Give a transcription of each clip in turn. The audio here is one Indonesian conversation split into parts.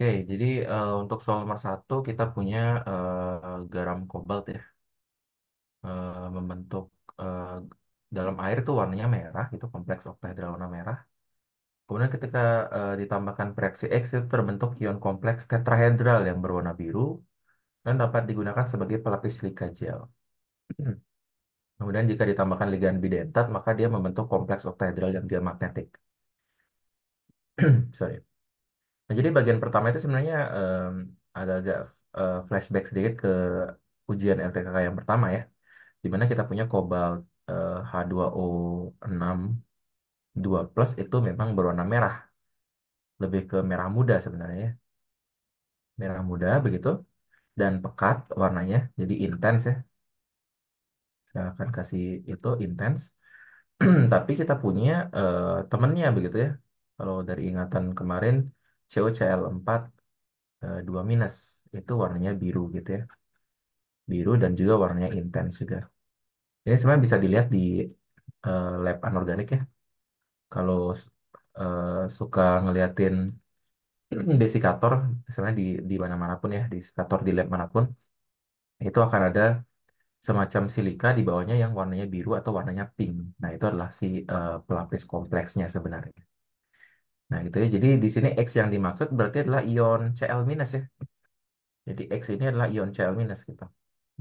Oke, jadi untuk soal nomor satu kita punya garam kobalt ya, membentuk eh, dalam air itu warnanya merah, itu kompleks oktahedral warna merah. Kemudian ketika ditambahkan reaksi X itu terbentuk ion kompleks tetrahedral yang berwarna biru dan dapat digunakan sebagai pelapis silika gel. Kemudian jika ditambahkan ligan bidentat maka dia membentuk kompleks oktahedral yang diamagnetik. Sorry. Nah, jadi bagian pertama itu sebenarnya agak-agak flashback sedikit ke ujian LTKK yang pertama ya, di mana kita punya kobalt H2O6 2 plus itu memang berwarna merah, lebih ke merah muda sebenarnya ya. Merah muda begitu dan pekat warnanya, jadi intens ya. Saya akan kasih itu intens. Tapi kita punya temennya begitu ya. Kalau dari ingatan kemarin COCl4 2 minus itu warnanya biru gitu ya. Biru dan juga warnanya intens juga. Ini sebenarnya bisa dilihat di lab anorganik ya. Kalau eh, suka ngeliatin desikator, misalnya di mana-mana pun ya, desikator di lab manapun, itu akan ada semacam silika di bawahnya yang warnanya biru atau warnanya pink. Nah, itu adalah si pelapis kompleksnya sebenarnya. Nah, gitu ya. Jadi di sini X yang dimaksud berarti adalah ion Cl minus ya. Jadi X ini adalah ion Cl minus gitu.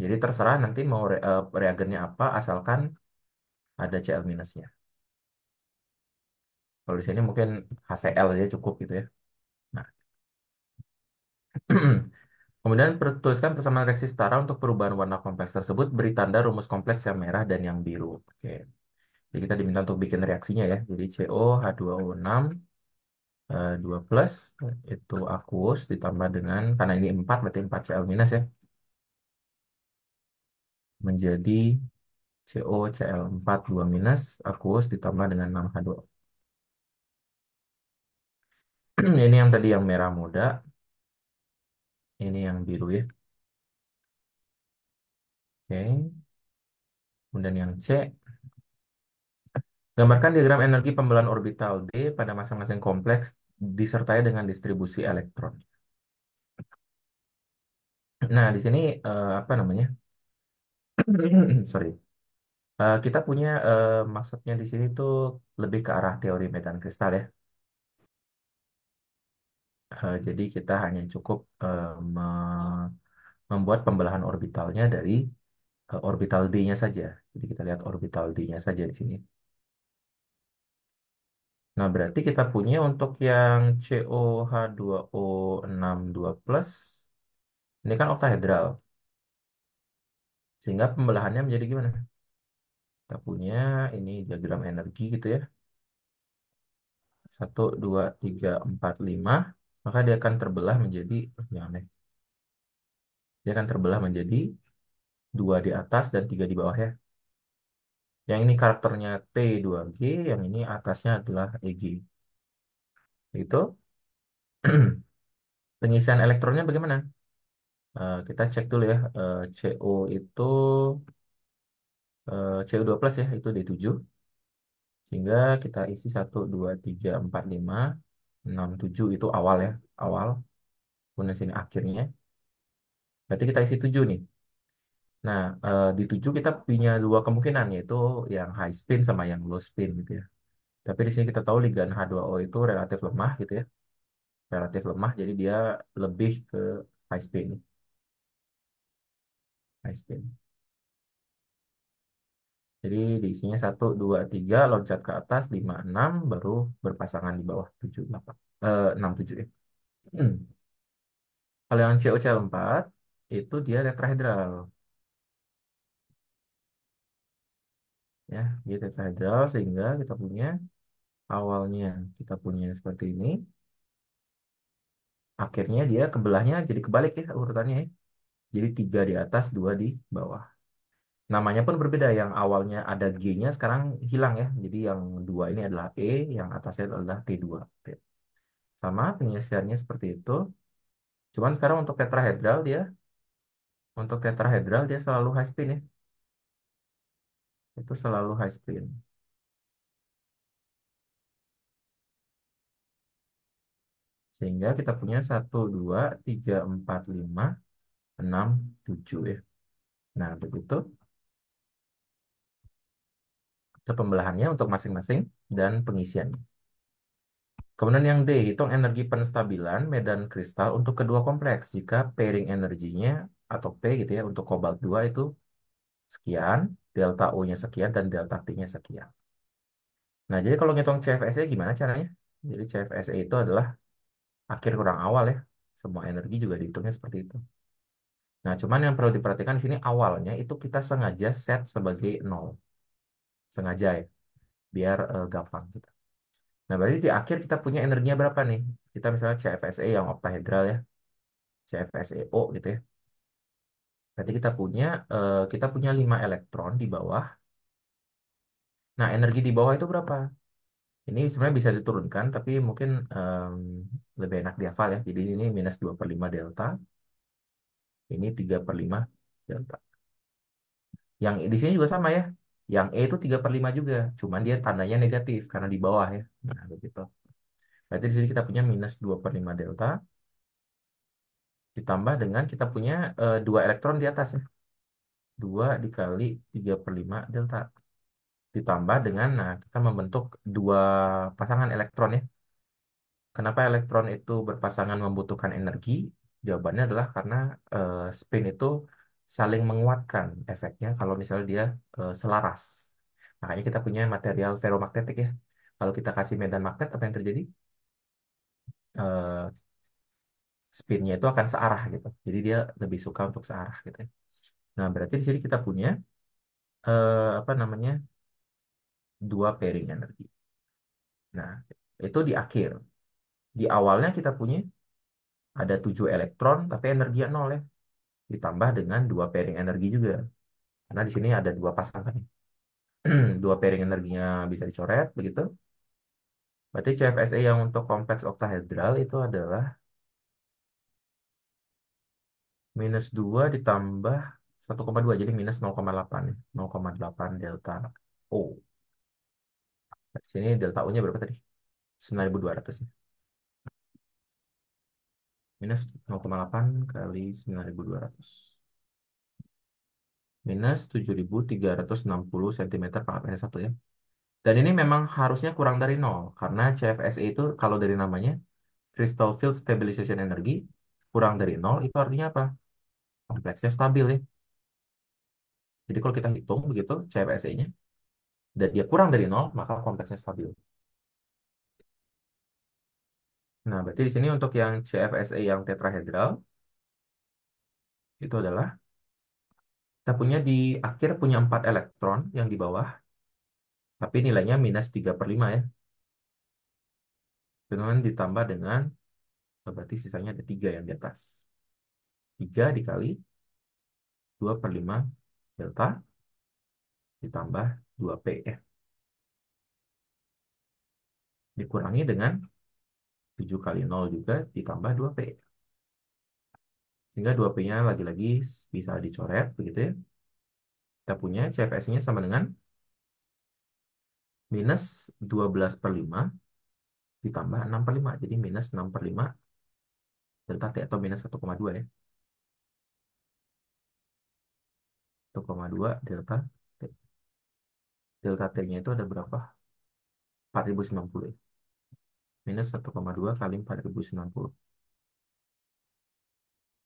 Jadi terserah nanti mau reagennya apa, asalkan ada Cl minusnya. Kalau di sini mungkin HCl aja cukup gitu ya. Nah, kemudian tuliskan persamaan reaksi setara untuk perubahan warna kompleks tersebut. Beri tanda rumus kompleks yang merah dan yang biru. Oke. Jadi kita diminta untuk bikin reaksinya ya. Jadi CO H2O6 2 plus itu aqueous ditambah dengan, karena ini 4 berarti 4 Cl minus ya, menjadi COCl4 2 minus aqueous ditambah dengan 6H2O. Ini yang tadi yang merah muda, ini yang biru ya. Oke. Kemudian yang C, gambarkan diagram energi pembelahan orbital D pada masing-masing kompleks disertai dengan distribusi elektron. Nah, di sini apa namanya? Sorry. Kita punya maksudnya di sini tuh lebih ke arah teori medan kristal ya. Jadi kita hanya cukup membuat pembelahan orbitalnya dari orbital D-nya saja. Jadi kita lihat orbital D-nya saja di sini. Nah, berarti kita punya untuk yang COH2O62 plus, ini kan oktahedral. Sehingga pembelahannya menjadi gimana? Kita punya ini diagram energi gitu ya. Satu, 2, 3, 4, 5. Maka dia akan terbelah menjadi, jangan deh. Dia akan terbelah menjadi dua di atas dan tiga di bawah ya. Yang ini karakternya T2G, yang ini atasnya adalah EG. Itu pengisian elektronnya bagaimana? Kita cek dulu ya. CO itu CO2 plus ya, itu D7. Sehingga kita isi satu 2 3 4 5 6 7 itu awal ya, awal. Kemudian sini akhirnya. Berarti kita isi 7 nih. Nah, di 7 kita punya dua kemungkinan, yaitu yang high spin sama yang low spin gitu ya. Tapi di sini kita tahu ligan H2O itu relatif lemah gitu ya. Relatif lemah, jadi dia lebih ke high spin. High spin. Jadi diisinya satu 2 3 loncat ke atas, 5 6 baru berpasangan di bawah 7 8 6 7 ya. Hmm. Kalau yang COCl4 itu dia tetrahedral ya, dia tetrahedral sehingga kita punya awalnya kita punya seperti ini, akhirnya dia kebelahnya jadi kebalik ya urutannya ya. Jadi tiga di atas, dua di bawah. Namanya pun berbeda. Yang awalnya ada G-nya sekarang hilang ya. Jadi yang dua ini adalah E, yang atasnya adalah T2. Sama pengisiannya seperti itu. Cuman sekarang untuk tetrahedral dia selalu high spin ya. Itu selalu high spin. Sehingga kita punya satu 2 3 4 5 6 7 ya. Nah, begitu itu pembelahannya untuk masing-masing dan pengisiannya. Kemudian yang D, hitung energi penstabilan medan kristal untuk kedua kompleks. Jika pairing energinya atau P gitu ya, untuk kobalt 2 itu sekian, delta U-nya sekian, dan delta T-nya sekian. Nah, jadi kalau ngitung CFSE gimana caranya? Jadi CFSE itu adalah akhir kurang awal ya. Semua energi juga dihitungnya seperti itu. Nah, cuman yang perlu diperhatikan di sini awalnya itu kita sengaja set sebagai nol. Sengaja ya, biar gampang gitu. Nah, berarti di akhir kita punya energinya berapa nih? Kita misalnya CFSE yang oktahedral ya, CFSEO gitu ya. Berarti kita punya 5 elektron di bawah. Nah, energi di bawah itu berapa? Ini sebenarnya bisa diturunkan, tapi mungkin lebih enak dihafal ya. Jadi ini -2/5 delta, ini 3/5 delta. Yang di sini juga sama ya. Yang E itu 3/5 juga, cuman dia tandanya negatif karena di bawah ya. Nah, begitu. Berarti di sini kita punya -2/5 delta, ditambah dengan kita punya 2 elektron di atas ya. 2 dikali 3/5 delta. Ditambah dengan, nah kita membentuk dua pasangan elektron ya. Kenapa elektron itu berpasangan membutuhkan energi? Jawabannya adalah karena spin itu saling menguatkan efeknya kalau misalnya dia selaras. Makanya kita punya material ferromagnetik ya. Kalau kita kasih medan magnet, apa yang terjadi? Eh, Spinnya itu akan searah gitu. Jadi dia lebih suka untuk searah gitu ya. Nah, berarti di sini kita punya apa namanya? Dua pairing energi. Nah, itu di akhir. Di awalnya kita punya ada 7 elektron, tapi energinya nol ya. Ditambah dengan dua pairing energi juga. Karena di sini ada dua pasangan. Dua pairing energinya bisa dicoret, begitu. Berarti CFSE yang untuk kompleks oktahedral itu adalah -2 ditambah 1,2. Jadi -0,8. 0,8 delta O. Di sini delta O-nya berapa tadi? 9.200 ya. -0,8 kali 9.200. -7.360 cm per 1 ya. Dan ini memang harusnya kurang dari nol karena CFSE itu kalau dari namanya Crystal Field Stabilization Energy kurang dari nol itu artinya apa? Kompleksnya stabil ya. Jadi kalau kita hitung begitu CFSE-nya dan dia kurang dari nol maka kompleksnya stabil. Nah, berarti di sini untuk yang CFSE yang tetrahedral itu adalah kita punya di akhir punya 4 elektron yang di bawah tapi nilainya -3/5 ya. Kemudian ditambah dengan berarti sisanya ada 3 yang di atas. 3 dikali 2/5 delta ditambah 2P ya. Dikurangi dengan 7 kali nol juga ditambah 2P. Sehingga 2P-nya lagi-lagi bisa dicoret begitu ya. Kita punya CFS-nya sama dengan -12/5 ditambah 6/5. Jadi -6/5 delta T atau -1,2 ya. 1,2 delta T. Delta T-nya itu ada berapa? 4090 ya. -1,2 kali 4090.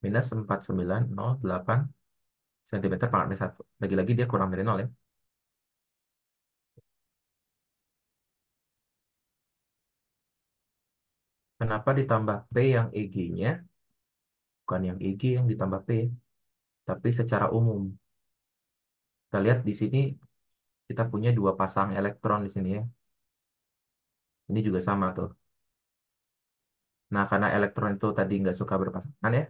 -4908 cm pangkat 1. Lagi-lagi dia kurang dari 0 ya. Kenapa ditambah P yang EG-nya? Bukan yang EG yang ditambah P, tapi secara umum. Kita lihat di sini kita punya dua pasang elektron di sini ya. Ini juga sama tuh. Nah, karena elektron itu tadi nggak suka berpasangan ya,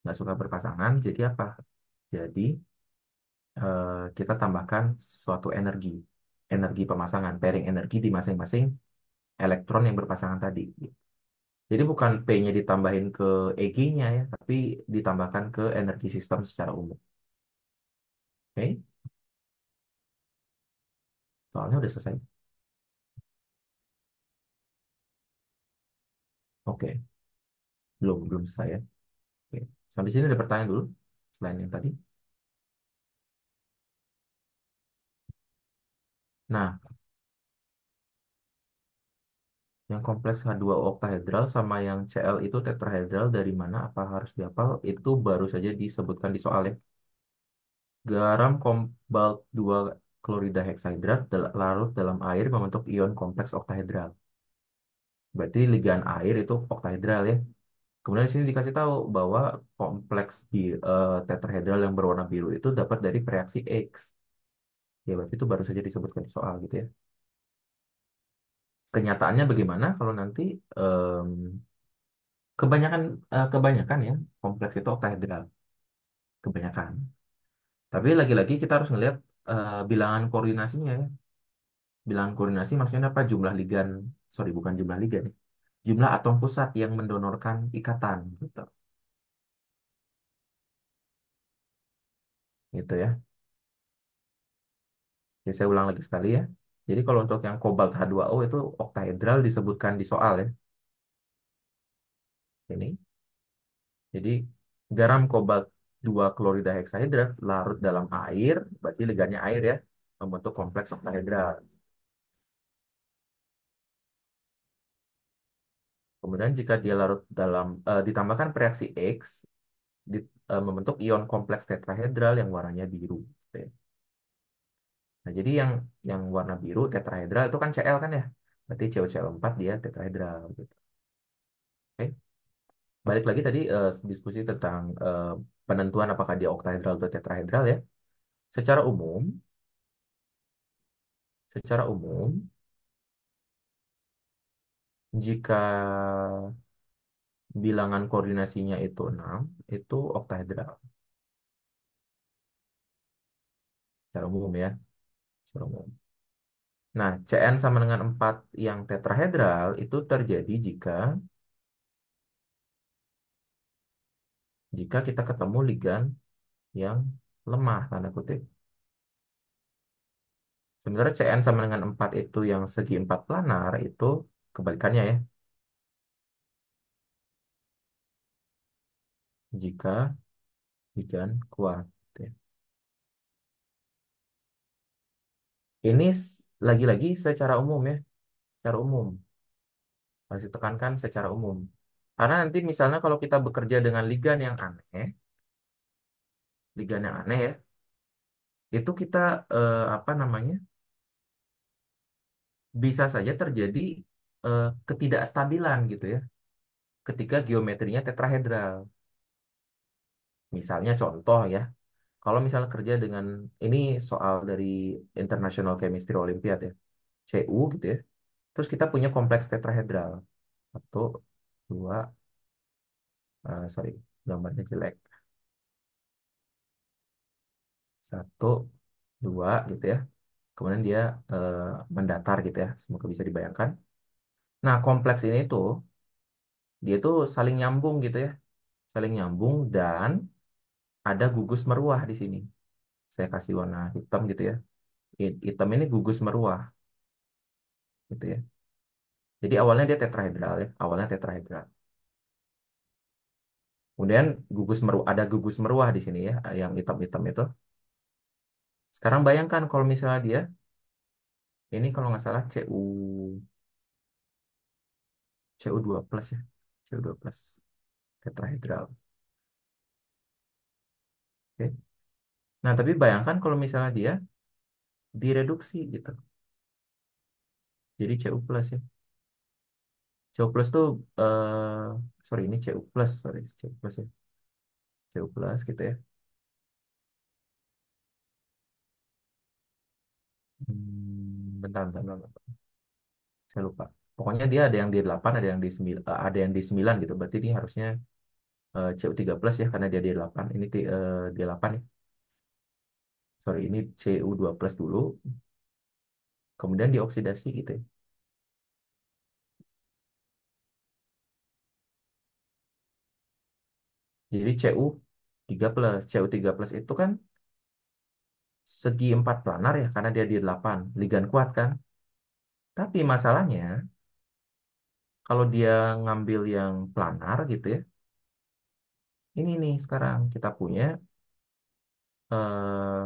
nggak suka berpasangan, jadi apa? Jadi kita tambahkan suatu energi, energi pemasangan, pairing energi di masing-masing elektron yang berpasangan tadi. Jadi bukan P-nya ditambahin ke EG-nya ya, tapi ditambahkan ke energi sistem secara umum. Oke, soalnya udah selesai. Oke, belum selesai ya. Oke. Sampai sini ada pertanyaan dulu selain yang tadi. Nah, yang kompleks H2O oktahedral sama yang Cl itu tetrahedral dari mana? Apa harus dihafal? Itu baru saja disebutkan di soal ya. Garam kobalt 2 klorida heksahidrat larut dalam air membentuk ion kompleks oktahedral. Berarti ligan air itu oktahedral ya. Kemudian di sini dikasih tahu bahwa kompleks tetrahedral yang berwarna biru itu dapat dari reaksi X. Ya berarti itu baru saja disebutkan di soal gitu ya. Kenyataannya bagaimana kalau nanti em, kebanyakan kebanyakan ya kompleks itu oktahedral, kebanyakan. Tapi lagi-lagi kita harus ngelihat bilangan koordinasinya ya. Bilangan koordinasi maksudnya apa? Jumlah ligan, sorry bukan jumlah ligan ya. Jumlah atom pusat yang mendonorkan ikatan gitu. Gitu ya. Jadi saya ulang lagi sekali ya. Jadi kalau untuk yang kobalt H2O itu oktahedral disebutkan di soal ya. Ini. Jadi garam kobalt 2 klorida heksahidrat larut dalam air, berarti ligannya air ya, membentuk kompleks oktahedral. Kemudian jika dia larut dalam ditambahkan reaksi X membentuk ion kompleks tetrahedral yang warnanya biru. Gitu ya. Nah, jadi yang warna biru tetrahedral itu kan Cl kan ya. Berarti CuCl4 dia tetrahedral gitu. Oke. Balik lagi tadi diskusi tentang penentuan apakah dia oktahedral atau tetrahedral ya. Secara umum, secara umum jika bilangan koordinasinya itu 6 itu oktahedral. Secara umum ya, secara umum. Nah, Cn sama dengan 4 yang tetrahedral itu terjadi jika kita ketemu ligan yang lemah, tanda kutip. Sebenarnya Cn sama dengan 4 itu yang segi 4 planar itu kebalikannya ya. Jika ligan kuat. Gitu ya. Ini lagi-lagi secara umum ya, secara umum. Harus ditekankan secara umum. Karena nanti misalnya kalau kita bekerja dengan ligan yang aneh ya, itu kita apa namanya, bisa saja terjadi ketidakstabilan gitu ya, ketika geometrinya tetrahedral. Misalnya contoh ya, kalau misalnya kerja dengan ini soal dari International Chemistry Olympiad ya, CU gitu ya, terus kita punya kompleks tetrahedral, satu, dua, sorry, gambarnya jelek, satu, dua gitu ya. Kemudian dia eh, mendatar gitu ya, semoga bisa dibayangkan. Nah, kompleks ini tuh dia tuh saling nyambung gitu ya, saling nyambung dan ada gugus meruah di sini. Saya kasih warna hitam gitu ya. Hitam ini gugus meruah gitu ya. Jadi awalnya dia tetrahedral ya, awalnya tetrahedral. Kemudian ada gugus meruah di sini ya, yang hitam-hitam itu. Sekarang bayangkan kalau misalnya dia ini kalau nggak salah Cu2 plus ya, Cu2 plus tetrahedral. Oke. Nah, tapi bayangkan kalau misalnya dia direduksi gitu. Jadi Cu plus ya. Cu plus tuh sorry ini Cu plus, sorry Cu plus ya. Cu plus gitu ya. Bentar. Saya lupa. Pokoknya dia ada yang di 8, ada yang di 9, ada yang di 9 gitu. Berarti ini harusnya Cu3 plus ya karena dia di 8. Ini di 8 ya. Sorry, ini Cu2 plus dulu, kemudian dioksidasi gitu ya. Jadi Cu3 plus. Cu3 plus itu kan segi 4 planar ya karena dia di 8. Ligan kuat kan. Tapi masalahnya Kalau dia ngambil yang planar gitu ya, ini nih sekarang kita punya eh,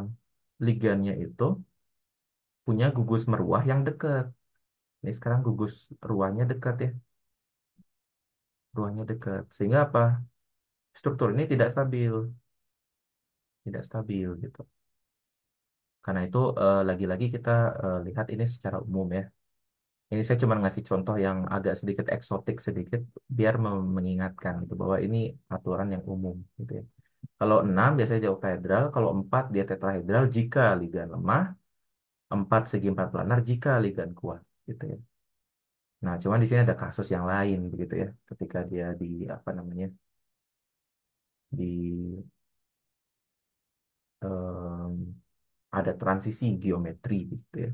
ligannya itu punya gugus meruah yang dekat. Ini sekarang gugus ruangnya dekat ya, ruangnya dekat. Sehingga apa? Struktur ini tidak stabil gitu. Karena itu lagi-lagi kita lihat ini secara umum ya. Ini saya cuma ngasih contoh yang agak sedikit eksotik sedikit biar mengingatkan gitu bahwa ini aturan yang umum gitu ya. Kalau 6 biasanya dia oktahedral, kalau 4 dia tetrahedral jika ligan lemah, 4 segi 4 planar jika ligan kuat gitu ya. Nah, cuman di sini ada kasus yang lain begitu ya. Ketika dia di apa namanya? Di em, ada transisi geometri gitu ya.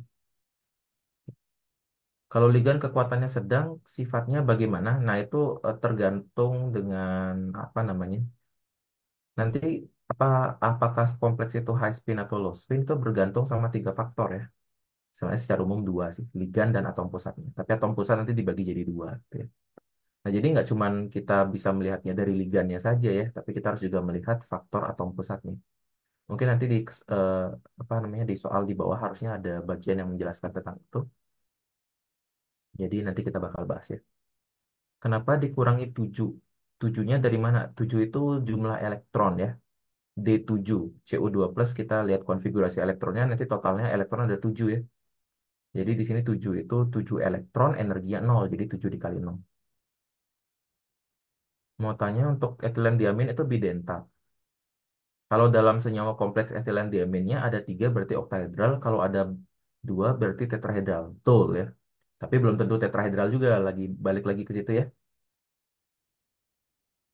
Kalau ligan kekuatannya sedang, sifatnya bagaimana? Nah, itu tergantung dengan apa namanya? Nanti apa apakah kompleks itu high spin atau low spin itu bergantung sama tiga faktor ya. Sebenarnya secara umum dua sih, ligan dan atom pusatnya. Tapi atom pusat nanti dibagi jadi dua, gitu ya. Nah, jadi nggak cuman kita bisa melihatnya dari ligannya saja ya, tapi kita harus juga melihat faktor atom pusatnya. Mungkin nanti di eh, apa namanya di soal di bawah harusnya ada bagian yang menjelaskan tentang itu. Jadi nanti kita bakal bahas ya. Kenapa dikurangi 7? Tujuhnya dari mana? 7 itu jumlah elektron ya. D7, Cu2+, kita lihat konfigurasi elektronnya, nanti totalnya elektron ada 7 ya. Jadi di sini 7 itu 7 elektron, energinya 0, jadi 7 dikali 0. Mau tanya untuk etilen diamin itu bidentat. Kalau dalam senyawa kompleks etilen diaminnya ada 3 berarti oktahedral, kalau ada 2 berarti tetrahedral. Betul ya. Tapi belum tentu tetrahedral juga, lagi balik lagi ke situ ya.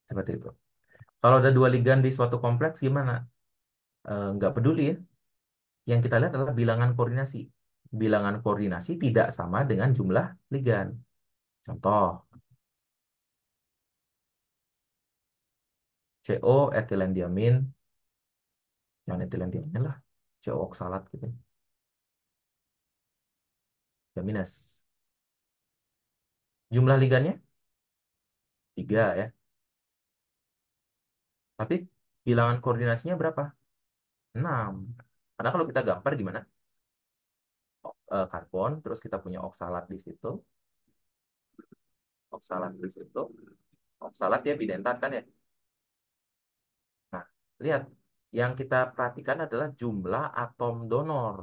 Seperti itu. Kalau ada dua ligan di suatu kompleks gimana? Nggak peduli ya. Yang kita lihat adalah bilangan koordinasi. Bilangan koordinasi tidak sama dengan jumlah ligan. Contoh, CO etilen diamin, yang etilen diamin lah, CO oksalat gitu, diamines. Jumlah ligannya 3 ya. Tapi bilangan koordinasinya berapa? 6. Karena kalau kita gambar gimana? Karbon, terus kita punya oksalat di situ, oksalat di situ, oksalat ya bidentat kan ya. Nah, lihat, yang kita perhatikan adalah jumlah atom donor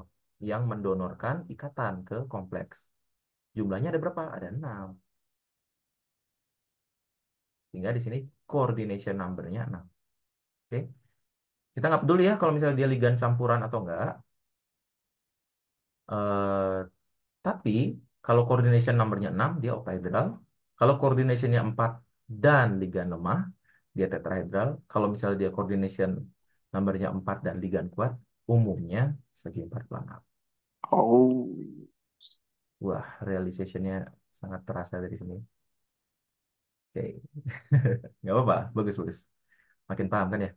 yang mendonorkan ikatan ke kompleks. Jumlahnya ada berapa? Ada 6. Sehingga di sini coordination number-nya 6. Oke. Kita nggak peduli ya kalau misalnya dia ligan campuran atau enggak. Eh, tapi kalau coordination number-nya 6, dia octahedral. Kalau coordination-nya 4 dan ligan lemah, dia tetrahedral. Kalau misalnya dia coordination number-nya 4 dan ligan kuat, umumnya segi 4 planar. Oh, Wah, realization-nya sangat terasa dari sini. Oke, nggak apa-apa, bagus-bagus. Makin paham kan ya?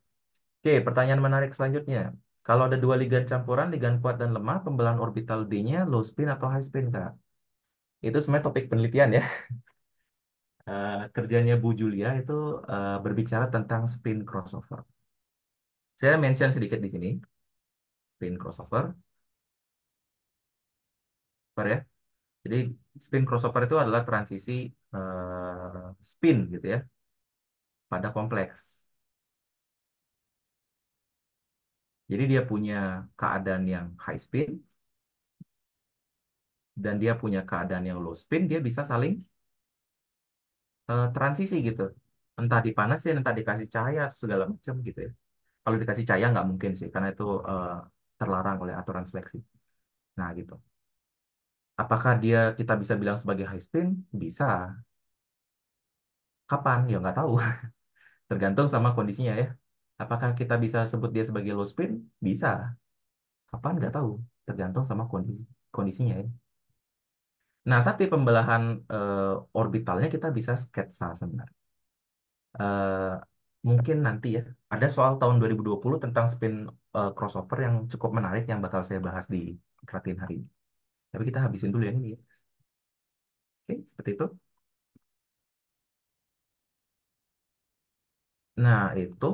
Oke, pertanyaan menarik selanjutnya. Kalau ada dua ligan campuran, ligan kuat dan lemah, pembelahan orbital D-nya low spin atau high spin, Kak? Itu sebenarnya topik penelitian ya. Kerjanya Bu Julia itu berbicara tentang spin crossover. Saya mention sedikit di sini, spin crossover, Pak, ya. Jadi spin crossover itu adalah transisi spin gitu ya pada kompleks. Jadi dia punya keadaan yang high spin dan dia punya keadaan yang low spin, dia bisa saling transisi gitu. Entah dipanasin, entah dikasih cahaya, atau segala macam gitu ya. Kalau dikasih cahaya nggak mungkin sih, karena itu terlarang oleh aturan seleksi. Nah gitu. Apakah dia kita bisa bilang sebagai high spin? Bisa. Kapan? Ya nggak tahu. Tergantung sama kondisinya ya. Apakah kita bisa sebut dia sebagai low spin? Bisa. Kapan? Nggak tahu. Tergantung sama kondisinya ya. Nah, tapi pembelahan orbitalnya kita bisa sketsa sebenarnya. Eh, Mungkin nanti ya. Ada soal tahun 2020 tentang spin crossover yang cukup menarik yang bakal saya bahas di Kratin hari ini. Tapi kita habisin dulu yang ini ya. Oke, seperti itu. Nah, itu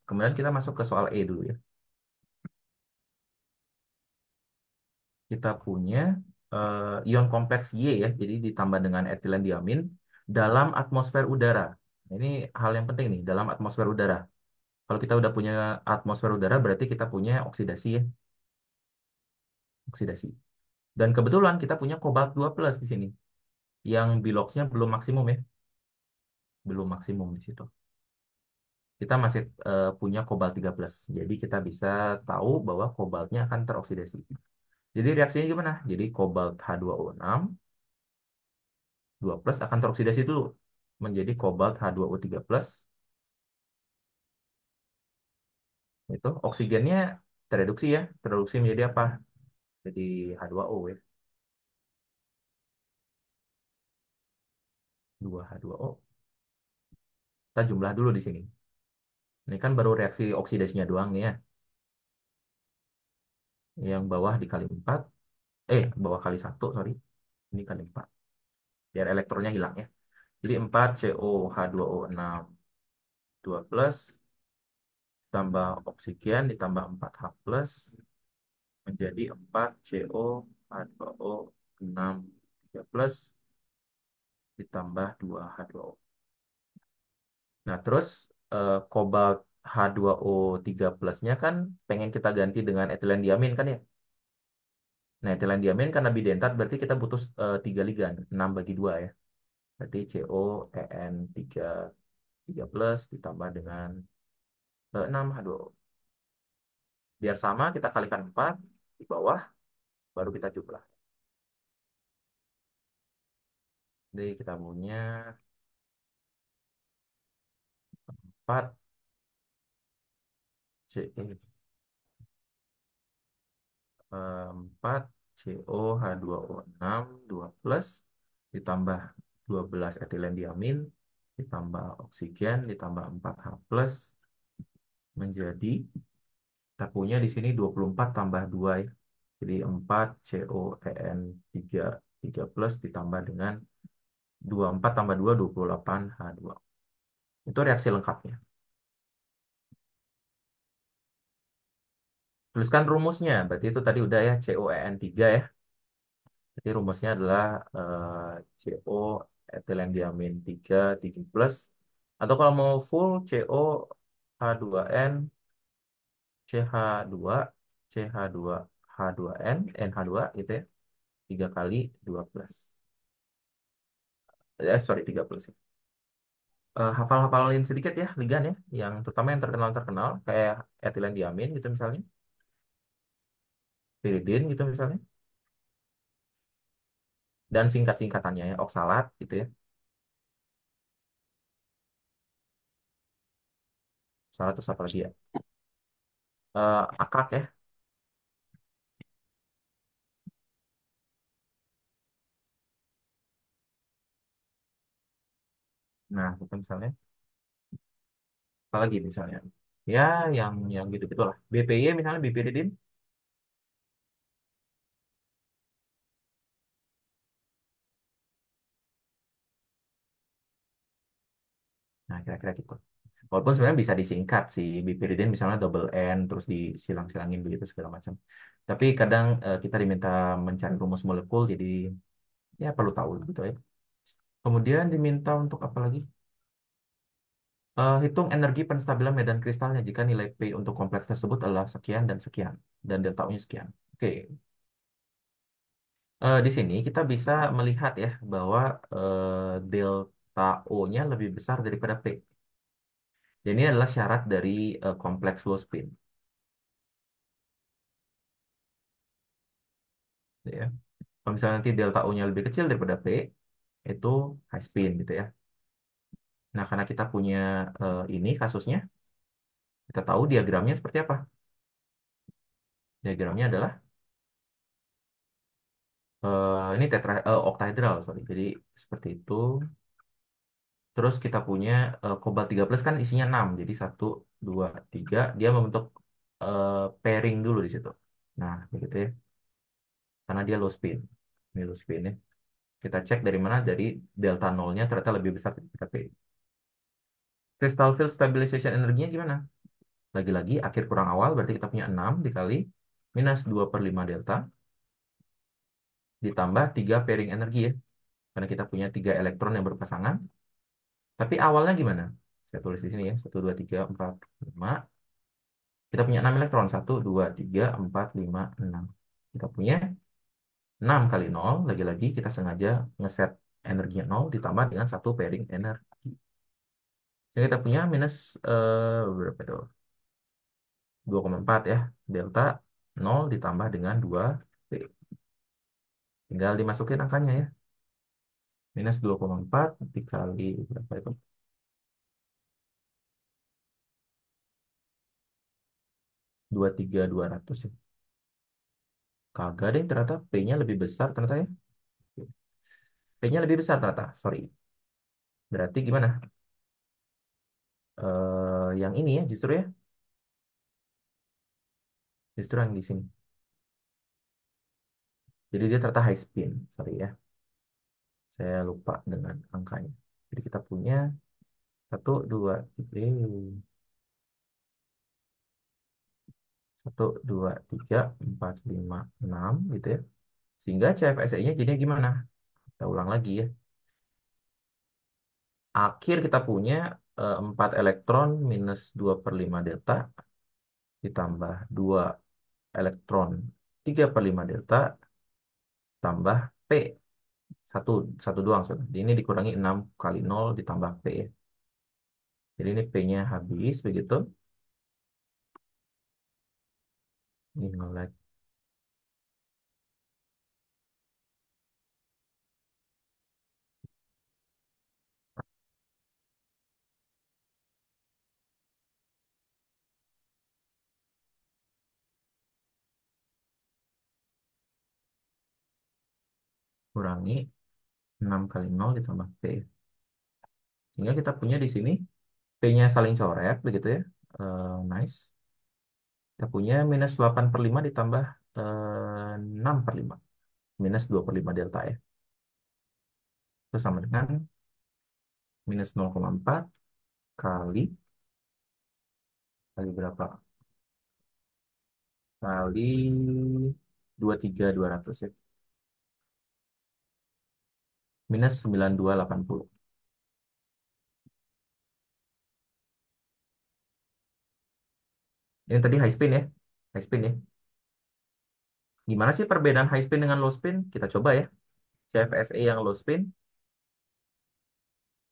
kemudian kita masuk ke soal E dulu ya. Kita punya ion kompleks Y ya, jadi ditambah dengan etilen diamin dalam atmosfer udara. Nah, ini hal yang penting nih, dalam atmosfer udara. Kalau kita udah punya atmosfer udara, berarti kita punya oksidasi ya, oksidasi. Dan kebetulan kita punya kobalt 2 plus di sini, yang biloxnya belum maksimum ya, belum maksimum di situ. Kita masih punya kobalt 3 plus. Jadi kita bisa tahu bahwa kobaltnya akan teroksidasi. Jadi reaksinya gimana? Jadi kobalt H2O6 2 plus akan teroksidasi dulu menjadi kobalt H2O3 plus. Itu oksigennya tereduksi ya, tereduksi menjadi apa? Jadi H2O ya, 2H2O. Kita jumlah dulu di sini. Ini kan baru reaksi oksidasinya doang nih ya. Yang bawah dikali 4, bawah kali 1, sorry. Ini kali 4. Biar elektronnya hilang ya. Jadi 4 COH2O6 2 plus tambah oksigen ditambah 4H plus menjadi 4 COH2O6 3 plus ditambah 2H2O. Nah, terus kobalt H2O3 plusnya kan pengen kita ganti dengan etilen diamin kan ya. Nah, etilen diamin karena bidentat berarti kita butuh 3 ligan, 6 bagi 2 ya. Berarti COEN3 3 plus ditambah dengan 6H2O. Biar sama kita kalikan 4 di bawah baru kita jumlah. Jadi kita punya 4 C 4 COH2O6 2 plus ditambah 12 etilen diamin ditambah oksigen ditambah 4H plus menjadi kita punya di sini 24 tambah 2 ya. Jadi 4 COEN3 3 plus ditambah dengan 24 tambah 2 28 H2. Itu reaksi lengkapnya. Tuliskan rumusnya. Berarti itu tadi udah ya COEN3 ya. Jadi rumusnya adalah CO etilen diamin 3 3 plus atau kalau mau full CO H2N CH2 CH2 H2N NH2 gitu ya. 3 kali 2 plus. Sorry 3 plus ya. Hafal-hafalin sedikit ya ligan ya, yang terutama yang terkenal-terkenal kayak etilen diamin gitu misalnya, piridin gitu misalnya, dan singkat-singkatannya ya, oksalat gitu ya. Oksalat terus apa lagi ya? Akrak ya. Nah, itu misalnya apa lagi misalnya? Ya, yang gitu-gitu lah. BPY misalnya piridin. Nah, kira-kira gitu. Walaupun sebenarnya bisa disingkat sih, piridin misalnya double N terus disilang-silangin begitu segala macam. Tapi kadang kita diminta mencari rumus molekul, jadi ya perlu tahu gitu ya. Kemudian diminta untuk apa lagi? Hitung energi penstabilan medan kristalnya jika nilai P untuk kompleks tersebut adalah sekian dan sekian dan delta U-nya sekian. Oke, di sini kita bisa melihat ya bahwa delta O-nya lebih besar daripada P. Dan ini adalah syarat dari kompleks low spin, ya. Kalau misalnya nanti delta O-nya lebih kecil daripada P, itu high spin gitu ya. Nah, karena kita punya ini kasusnya, kita tahu diagramnya seperti apa. Diagramnya adalah ini octahedral, sorry. Jadi seperti itu. Terus kita punya kobalt 3 plus kan isinya 6. Jadi 1, 2, 3. Dia membentuk pairing dulu di situ. Nah, begitu ya. Karena dia low spin. Ini low spin ya. Kita cek dari mana? Dari delta nolnya ternyata lebih besar daripada P. Crystal field stabilization energinya gimana? Lagi-lagi akhir kurang awal berarti kita punya 6 dikali minus 2 per 5 delta ditambah 3 pairing energi ya. Karena kita punya 3 elektron yang berpasangan. Tapi awalnya gimana? Saya tulis di sini ya. 1, 2, 3, 4, 5. Kita punya 6 elektron. 1, 2, 3, 4, 5, 6. Kita punya 6 kali nol. Lagi-lagi kita sengaja ngeset energinya nol ditambah dengan satu pairing energi. Jadi kita punya minus berapa itu? 2,4 ya. Delta nol ditambah dengan 2P. Tinggal dimasukin angkanya ya. Minus 2,4 dikali berapa itu? 23.200 ya. Kagak deh, ternyata P-nya lebih besar ternyata ya. P-nya lebih besar ternyata, sorry. Berarti gimana? Yang ini ya justru ya. Justru yang di sini. Jadi dia ternyata high spin, sorry ya. Saya lupa dengan angkanya. Jadi kita punya 1, 2, 3, 4, 5, 6 gitu ya. Sehingga CFSE-nya jadinya gimana? Kita ulang lagi ya. Akhir kita punya 4 elektron minus 2 per 5 delta ditambah 2 elektron 3 per 5 delta tambah P. Satu, satu doang. Sob. Ini dikurangi 6 kali nol ditambah P ya. Jadi ini P-nya habis begitu. Ini nge-lag. Kurangi 6 kali nol ditambah P. Sehingga kita punya di sini P-nya saling coret begitu ya. Nice. Kita punya minus 8 per 5 ditambah 6 per 5. Minus 2 per 5 delta ya. Itu sama dengan minus 0,4 kali kali berapa? Kali 23.200 ya. Minus 9280. Ini tadi high spin ya. High spin ya. Gimana sih perbedaan high spin dengan low spin? Kita coba ya. CFSE yang low spin.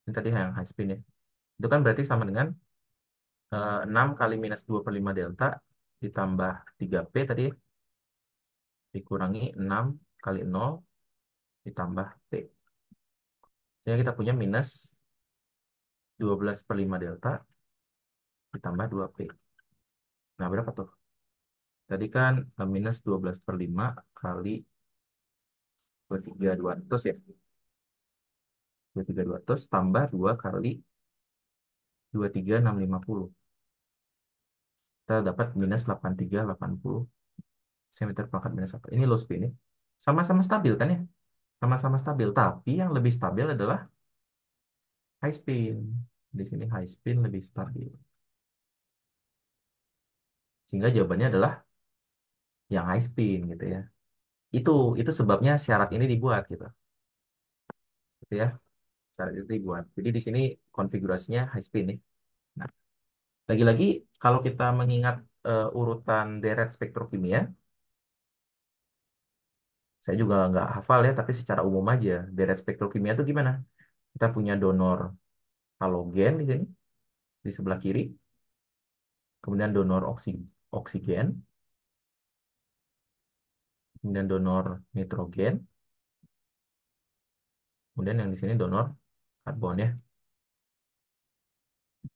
Ini tadi yang high spin ya. Itu kan berarti sama dengan 6 kali minus 2 per 5 delta ditambah 3P tadi ya. Dikurangi 6 kali nol ditambah P. Sehingga kita punya minus 12 per 5 delta ditambah 2P. Nah, berapa tuh? Tadi kan minus 12 per 5 kali 23.200 ya. 23.200 tambah 2 kali 23.650. Kita dapat minus 8380 cm per angkat minus 1. Ini low spin ya. Sama-sama stabil kan ya? Sama-sama stabil. Tapi yang lebih stabil adalah high spin. Di sini high spin lebih stabil. Sehingga jawabannya adalah yang high spin gitu ya. Itu itu sebabnya syarat ini dibuat gitu. Gitu ya. Syarat itu dibuat. Jadi di sini konfigurasinya high spin nih. Nah, lagi-lagi kalau kita mengingat urutan deret spektrokimia, saya juga nggak hafal ya, tapi secara umum aja. Deret spektrokimia itu gimana? Kita punya donor halogen di sini, di sebelah kiri. Kemudian donor oksigen. Kemudian donor nitrogen. Kemudian yang di sini donor karbon ya.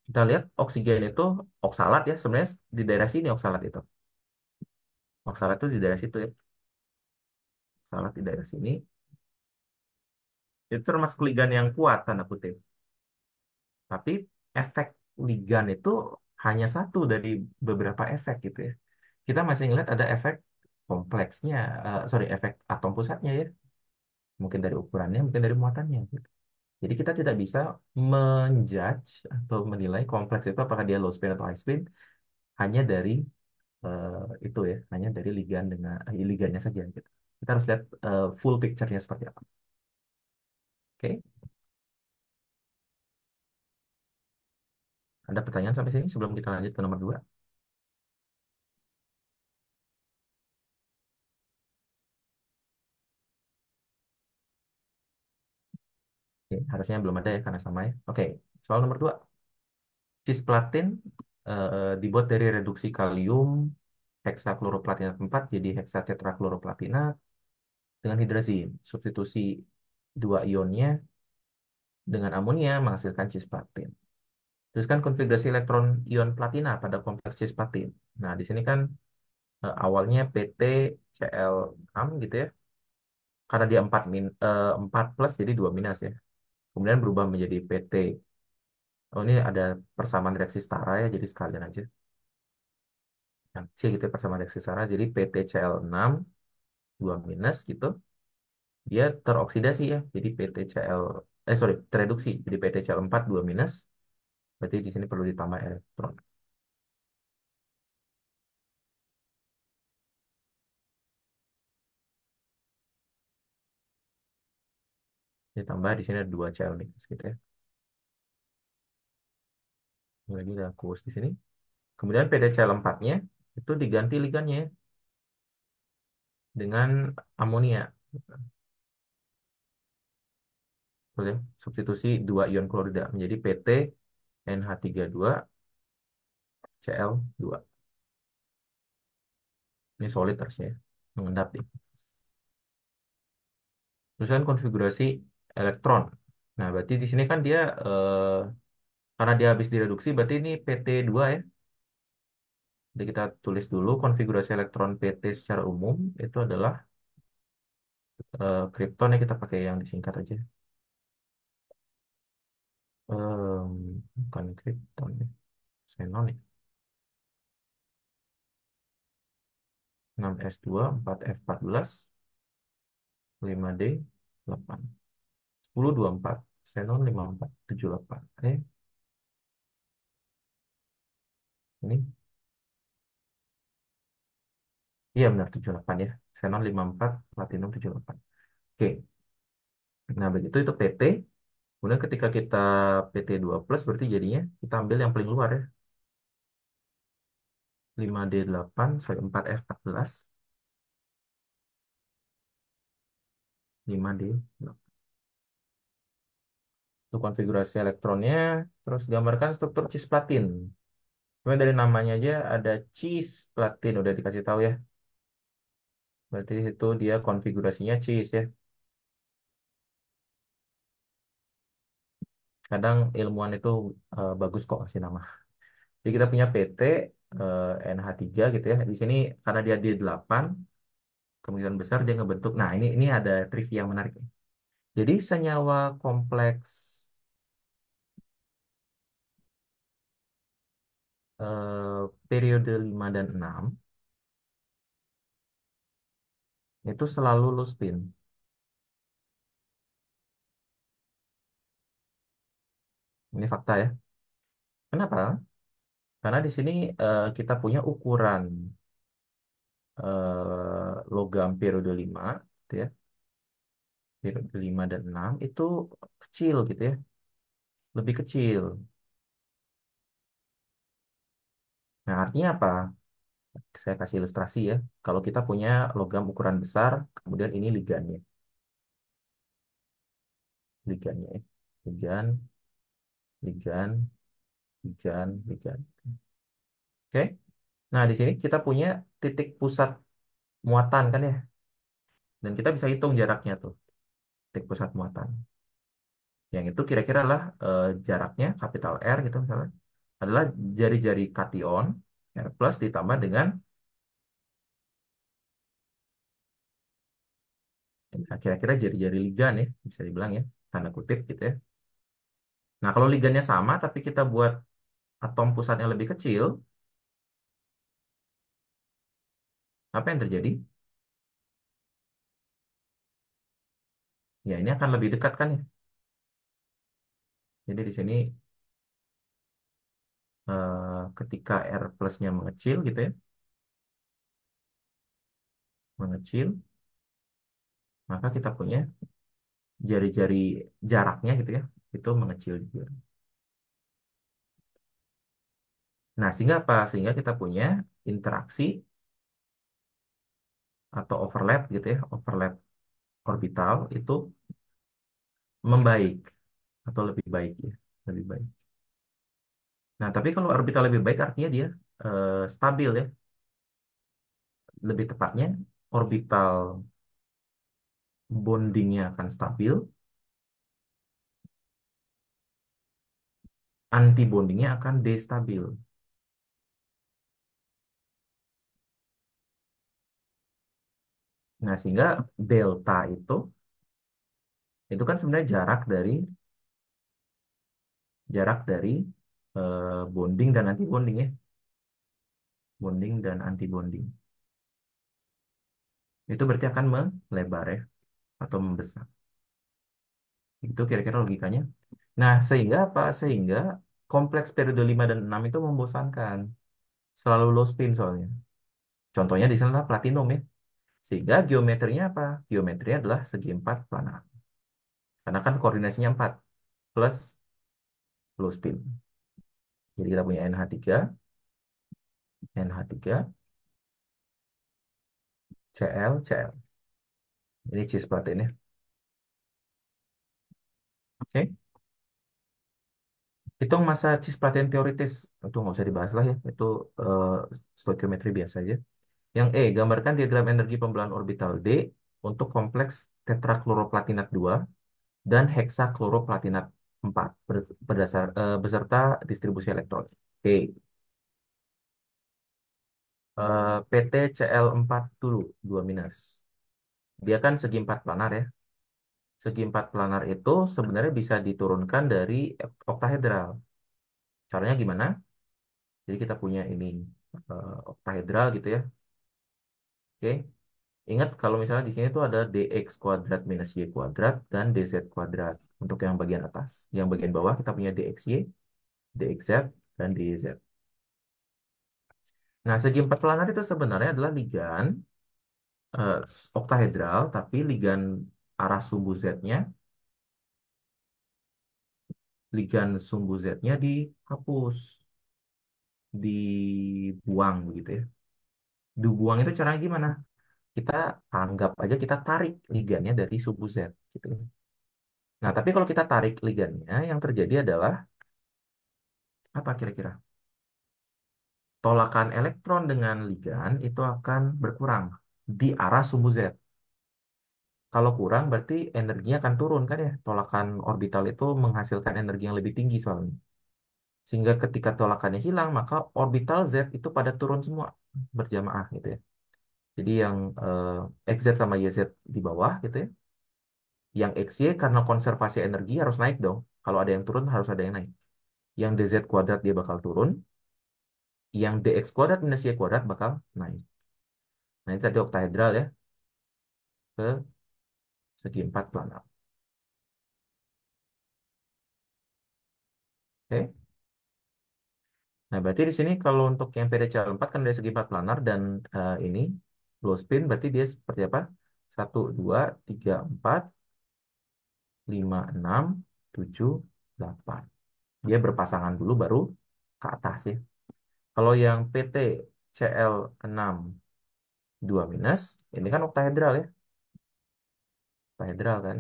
Kita lihat oksigen itu oksalat ya. Sebenarnya di daerah sini oksalat itu. Oksalat itu di daerah situ ya. Oksalat di daerah sini. Itu termasuk ligan yang kuat, tanda kutip. Tapi efek ligan itu hanya satu dari beberapa efek gitu ya. Kita masih ngeliat ada efek kompleksnya, sorry, efek atom pusatnya ya. Mungkin dari ukurannya, mungkin dari muatannya gitu. Jadi kita tidak bisa menjudge atau menilai kompleks itu apakah dia low spin atau high spin hanya dari eh, itu ya, hanya dari ligan dengan ligannya saja gitu. Kita harus lihat full picture-nya seperti apa. Oke, ada pertanyaan sampai sini sebelum kita lanjut ke nomor 2? Oke, harusnya belum ada ya karena sama ya. Oke, soal nomor 2. Cisplatin dibuat dari reduksi kalium heksakloroplatinat 4 jadi heksatetrakloroplatinat dengan hidrazin. Substitusi dua ionnya dengan amonia menghasilkan cisplatin. Terus kan konfigurasi elektron ion platina pada kompleks cisplatin. Nah, di sini kan awalnya PT Cl6 gitu ya. Karena dia 4 plus jadi 2 minus ya. Kemudian berubah menjadi PT. Oh, ini ada persamaan reaksi setara ya, jadi sekalian aja. Yang C gitu ya, persamaan reaksi setara. Jadi PtCl6 2 minus gitu. Dia teroksidasi ya. Jadi sorry, tereduksi. Jadi PtCl4 2 minus. Berarti di sini perlu ditambah elektron. Ditambah di sini ada 2 Cl minus gitu ya. Ini lagi ada kuus di sini. Kemudian PdCl4-nya itu diganti ligannya dengan amonia. Boleh substitusi dua ion klorida menjadi PT NH32 Cl2. Ini solid harusnya ya. Mengendap nih. Terus kan konfigurasi elektron. Nah, berarti di sini kan dia karena dia habis direduksi berarti ini PT2 ya. Jadi kita tulis dulu konfigurasi elektron PT secara umum itu adalah kripton ya, kita pakai yang disingkat aja. Bukan kripton ya. Xenon ya. 6s2 4f14 5d 8 10 24 Xenon 5478. Ini iya benar 78 ya. Xenon 54 Platinum 78. Oke. Nah, begitu itu PT. Kemudian ketika kita PT2 plus berarti jadinya kita ambil yang paling luar ya. 5D8 sorry 4F14 5D. Itu konfigurasi elektronnya. Terus gambarkan struktur cisplatin. Kemudian dari namanya aja ada cisplatin udah dikasih tahu ya. Berarti itu dia konfigurasinya cis ya. Kadang ilmuwan itu bagus kok kasih nama. Jadi kita punya PT NH3 gitu ya. Di sini karena dia D8 kemungkinan besar dia ngebentuk. Nah, ini ada trivia yang menarik. Jadi senyawa kompleks periode 5 dan 6 itu selalu low spin. Ini fakta ya. Kenapa? Karena di sini kita punya ukuran logam periode 5 gitu ya. Periode 5 dan 6 itu kecil gitu ya. Lebih kecil. Nah, artinya apa? Saya kasih ilustrasi ya. Kalau kita punya logam ukuran besar, kemudian ini ligannya. Ligannya ya. Ligan, ligan, ligan, ligan. Oke. Nah, di sini kita punya titik pusat muatan kan ya. Dan kita bisa hitung jaraknya tuh, titik pusat muatan. Yang itu kira-kira lah jaraknya kapital R gitu misalnya adalah jari-jari kation R plus ditambah dengan kira-kira jari-jari ligan ya bisa dibilang ya tanda kutip gitu ya. Nah kalau ligannya sama tapi kita buat atom pusatnya lebih kecil, apa yang terjadi? Ya ini akan lebih dekat kan ya. Jadi di sini ketika R plusnya mengecil gitu ya, mengecil, maka kita punya jari-jari jaraknya gitu ya, itu mengecil juga. Nah, sehingga apa? Sehingga kita punya interaksi atau overlap gitu ya, overlap orbital itu membaik atau lebih baik ya, lebih baik. Nah, tapi kalau orbital lebih baik artinya dia stabil ya. Lebih tepatnya orbital bondingnya akan stabil, anti bondingnya akan destabil. Nah, sehingga delta itu kan sebenarnya jarak dari bonding dan anti bonding ya, bonding dan anti bonding. Itu berarti akan melebar ya atau membesar. Itu kira-kira logikanya. Nah, sehingga apa? Sehingga kompleks periode 5 dan 6 itu membosankan. Selalu low spin soalnya. Contohnya di sana adalah platinum ya. Sehingga geometrinya apa? Geometrinya adalah segi empat planar. Karena kan koordinasinya 4 plus low spin. Jadi kita punya NH3, Cl. Ini cisplatin ya. Oke. Hitung massa cisplatin teoritis. Itu nggak usah dibahas lah ya. Itu eh, stoikiometri biasa aja. Yang E, gambarkan diagram energi pembelahan orbital D untuk kompleks tetrakloroplatinat 2 dan heksakloroplatinat 4 beserta distribusi elektron. Oke, PT Cl4 dulu, 2 minus. Dia kan segi 4 planar ya. Segi 4 planar itu sebenarnya bisa diturunkan dari oktahedral. Caranya gimana? Jadi kita punya ini oktahedral gitu ya. Oke. Ingat kalau misalnya di sini tuh ada dx kuadrat minus y kuadrat dan dz kuadrat untuk yang bagian atas. Yang bagian bawah kita punya dxy, dxz, dan dz. Nah, segi empat planar itu sebenarnya adalah ligan eh, oktahedral, tapi ligan arah sumbu z-nya, ligan sumbu z-nya dihapus, dibuang begitu ya. Dibuang itu caranya gimana? Kita anggap aja kita tarik ligannya dari sumbu z gitu ya. Nah, tapi kalau kita tarik ligannya, yang terjadi adalah apa kira-kira? Tolakan elektron dengan ligan itu akan berkurang di arah sumbu Z. Kalau kurang berarti energinya akan turun kan ya. Tolakan orbital itu menghasilkan energi yang lebih tinggi soalnya. Sehingga ketika tolakannya hilang maka orbital Z itu pada turun semua berjamaah gitu ya. Jadi yang XZ sama YZ di bawah gitu ya. Yang XY karena konservasi energi harus naik dong. Kalau ada yang turun harus ada yang naik. Yang DZ kuadrat dia bakal turun. Yang DX kuadrat minus Y kuadrat bakal naik. Nah ini tadi oktahedral ya. Ke segi empat planar. Oke. Nah, berarti di sini kalau untuk yang PDCL4 kan dari segi empat planar dan ini low spin berarti dia seperti apa? Satu, 2, 3, 4, 5, 6, 7, 8. Dia berpasangan dulu baru ke atas ya. Kalau yang PT CL6 2 minus, ini kan oktahedral ya. Oktahedral kan.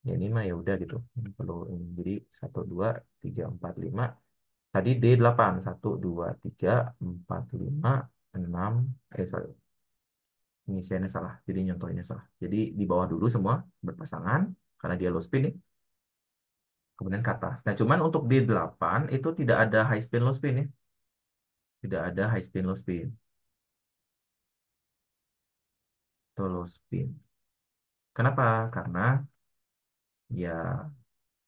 Ya, ini mah ya udah gitu. Kalau ini jadi 1, 2, 3, 4, 5. Tadi D8, 1, 2, 3, 4, 5, 6, sorry, pengisiannya salah, jadi nyontohnya salah. Jadi di bawah dulu semua berpasangan, karena dia low spin nih, kemudian ke atas. Nah, cuman untuk D8 itu tidak ada high spin low spin ya. Tidak ada high spin low spin. Itu low spin. Kenapa? Karena ya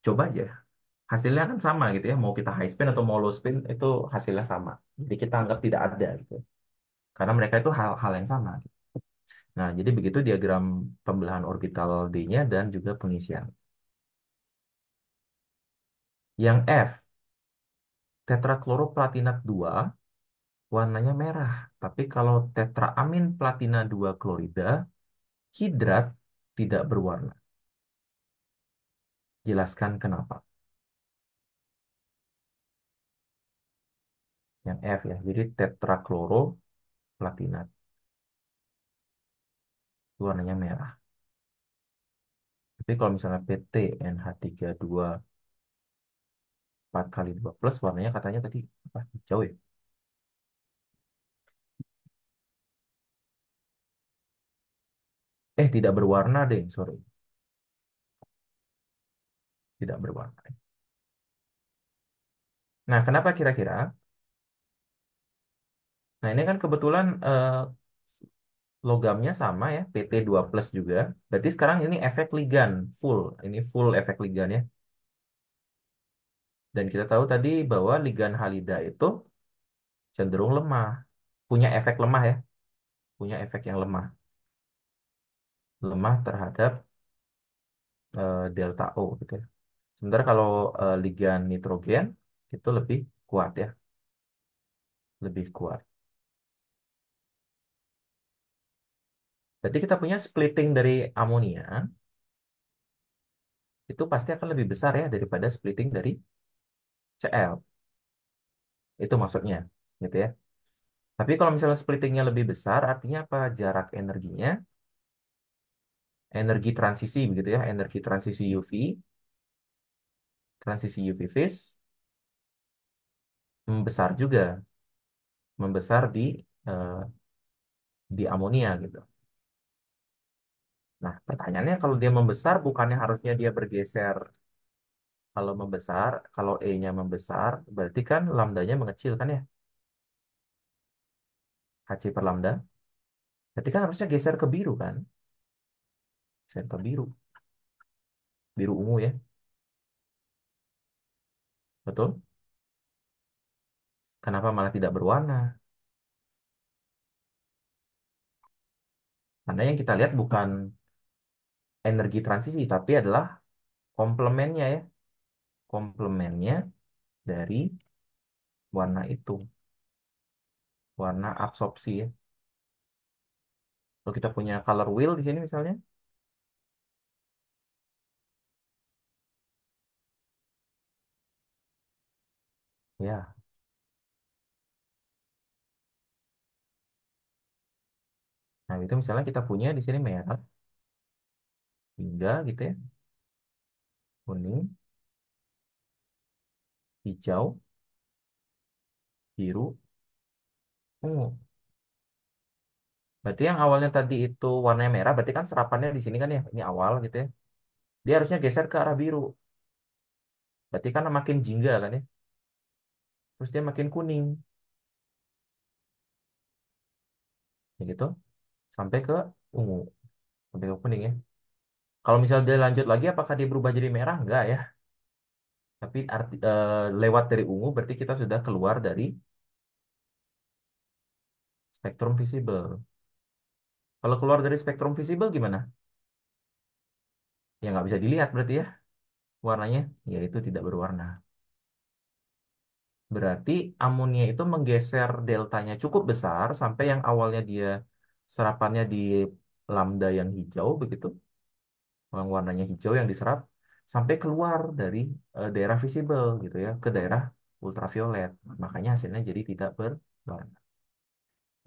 coba aja. Hasilnya kan sama gitu ya. Mau kita high spin atau mau low spin itu hasilnya sama. Jadi kita anggap tidak ada gitu. Karena mereka itu hal-hal yang sama. Nah, jadi begitu diagram pembelahan orbital D-nya dan juga pengisian. Yang F, tetrakloroplatinat 2 warnanya merah. Tapi kalau tetraamin platina 2 klorida, hidrat tidak berwarna. Jelaskan kenapa. Yang F ya, jadi tetrakloroplatinat warnanya merah. Tapi kalau misalnya PT NH32 4 kali 2 plus warnanya katanya tadi apa? Hijau ya? Tidak berwarna deh, sorry. Tidak berwarna. Nah, kenapa kira-kira? Nah, ini kan kebetulan logamnya sama ya, PT2 plus juga. Berarti sekarang ini efek ligan full. Ini full efek ligan ya. Dan kita tahu tadi bahwa ligan halida itu cenderung lemah. Punya efek lemah ya. Punya efek yang lemah. Lemah terhadap delta O gitu ya. Sementara kalau ligan nitrogen itu lebih kuat ya. Lebih kuat. Jadi kita punya splitting dari amonia itu pasti akan lebih besar ya daripada splitting dari Cl. Itu maksudnya, gitu ya. Tapi kalau misalnya splittingnya lebih besar, artinya apa? Jarak energinya, energi transisi begitu ya, energi transisi UV, transisi UV vis membesar juga, membesar di amonia gitu. Nah, pertanyaannya kalau dia membesar, bukannya harusnya dia bergeser? Kalau membesar, kalau E-nya membesar, berarti kan lambdanya mengecil kan ya, Hc per lambda. Berarti kan harusnya geser ke biru kan, geser ke biru, biru ungu ya, betul? Kenapa malah tidak berwarna? Karena yang kita lihat bukan energi transisi, tapi adalah komplemennya ya, komplemennya dari warna itu, warna absorpsi ya. Kalau kita punya color wheel di sini misalnya, ya, nah itu misalnya kita punya di sini merah, hingga gitu ya, kuning, hijau, biru, ungu. Berarti yang awalnya tadi itu warnanya merah, berarti kan serapannya di sini kan ya, ini awal gitu ya. Dia harusnya geser ke arah biru. Berarti kan makin jingga kan ya. Terus dia makin kuning, ya gitu, sampai ke ungu, sampai ke kuning ya. Kalau misalnya dia lanjut lagi, apakah dia berubah jadi merah? Enggak ya. Tapi lewat dari ungu berarti kita sudah keluar dari spektrum visible. Kalau keluar dari spektrum visible gimana? Ya nggak bisa dilihat berarti ya warnanya. Ya itu tidak berwarna. Berarti amonia itu menggeser deltanya cukup besar sampai yang awalnya dia serapannya di lambda yang hijau begitu, yang warnanya hijau yang diserap sampai keluar dari daerah visible gitu ya ke daerah ultraviolet. Makanya hasilnya jadi tidak berwarna.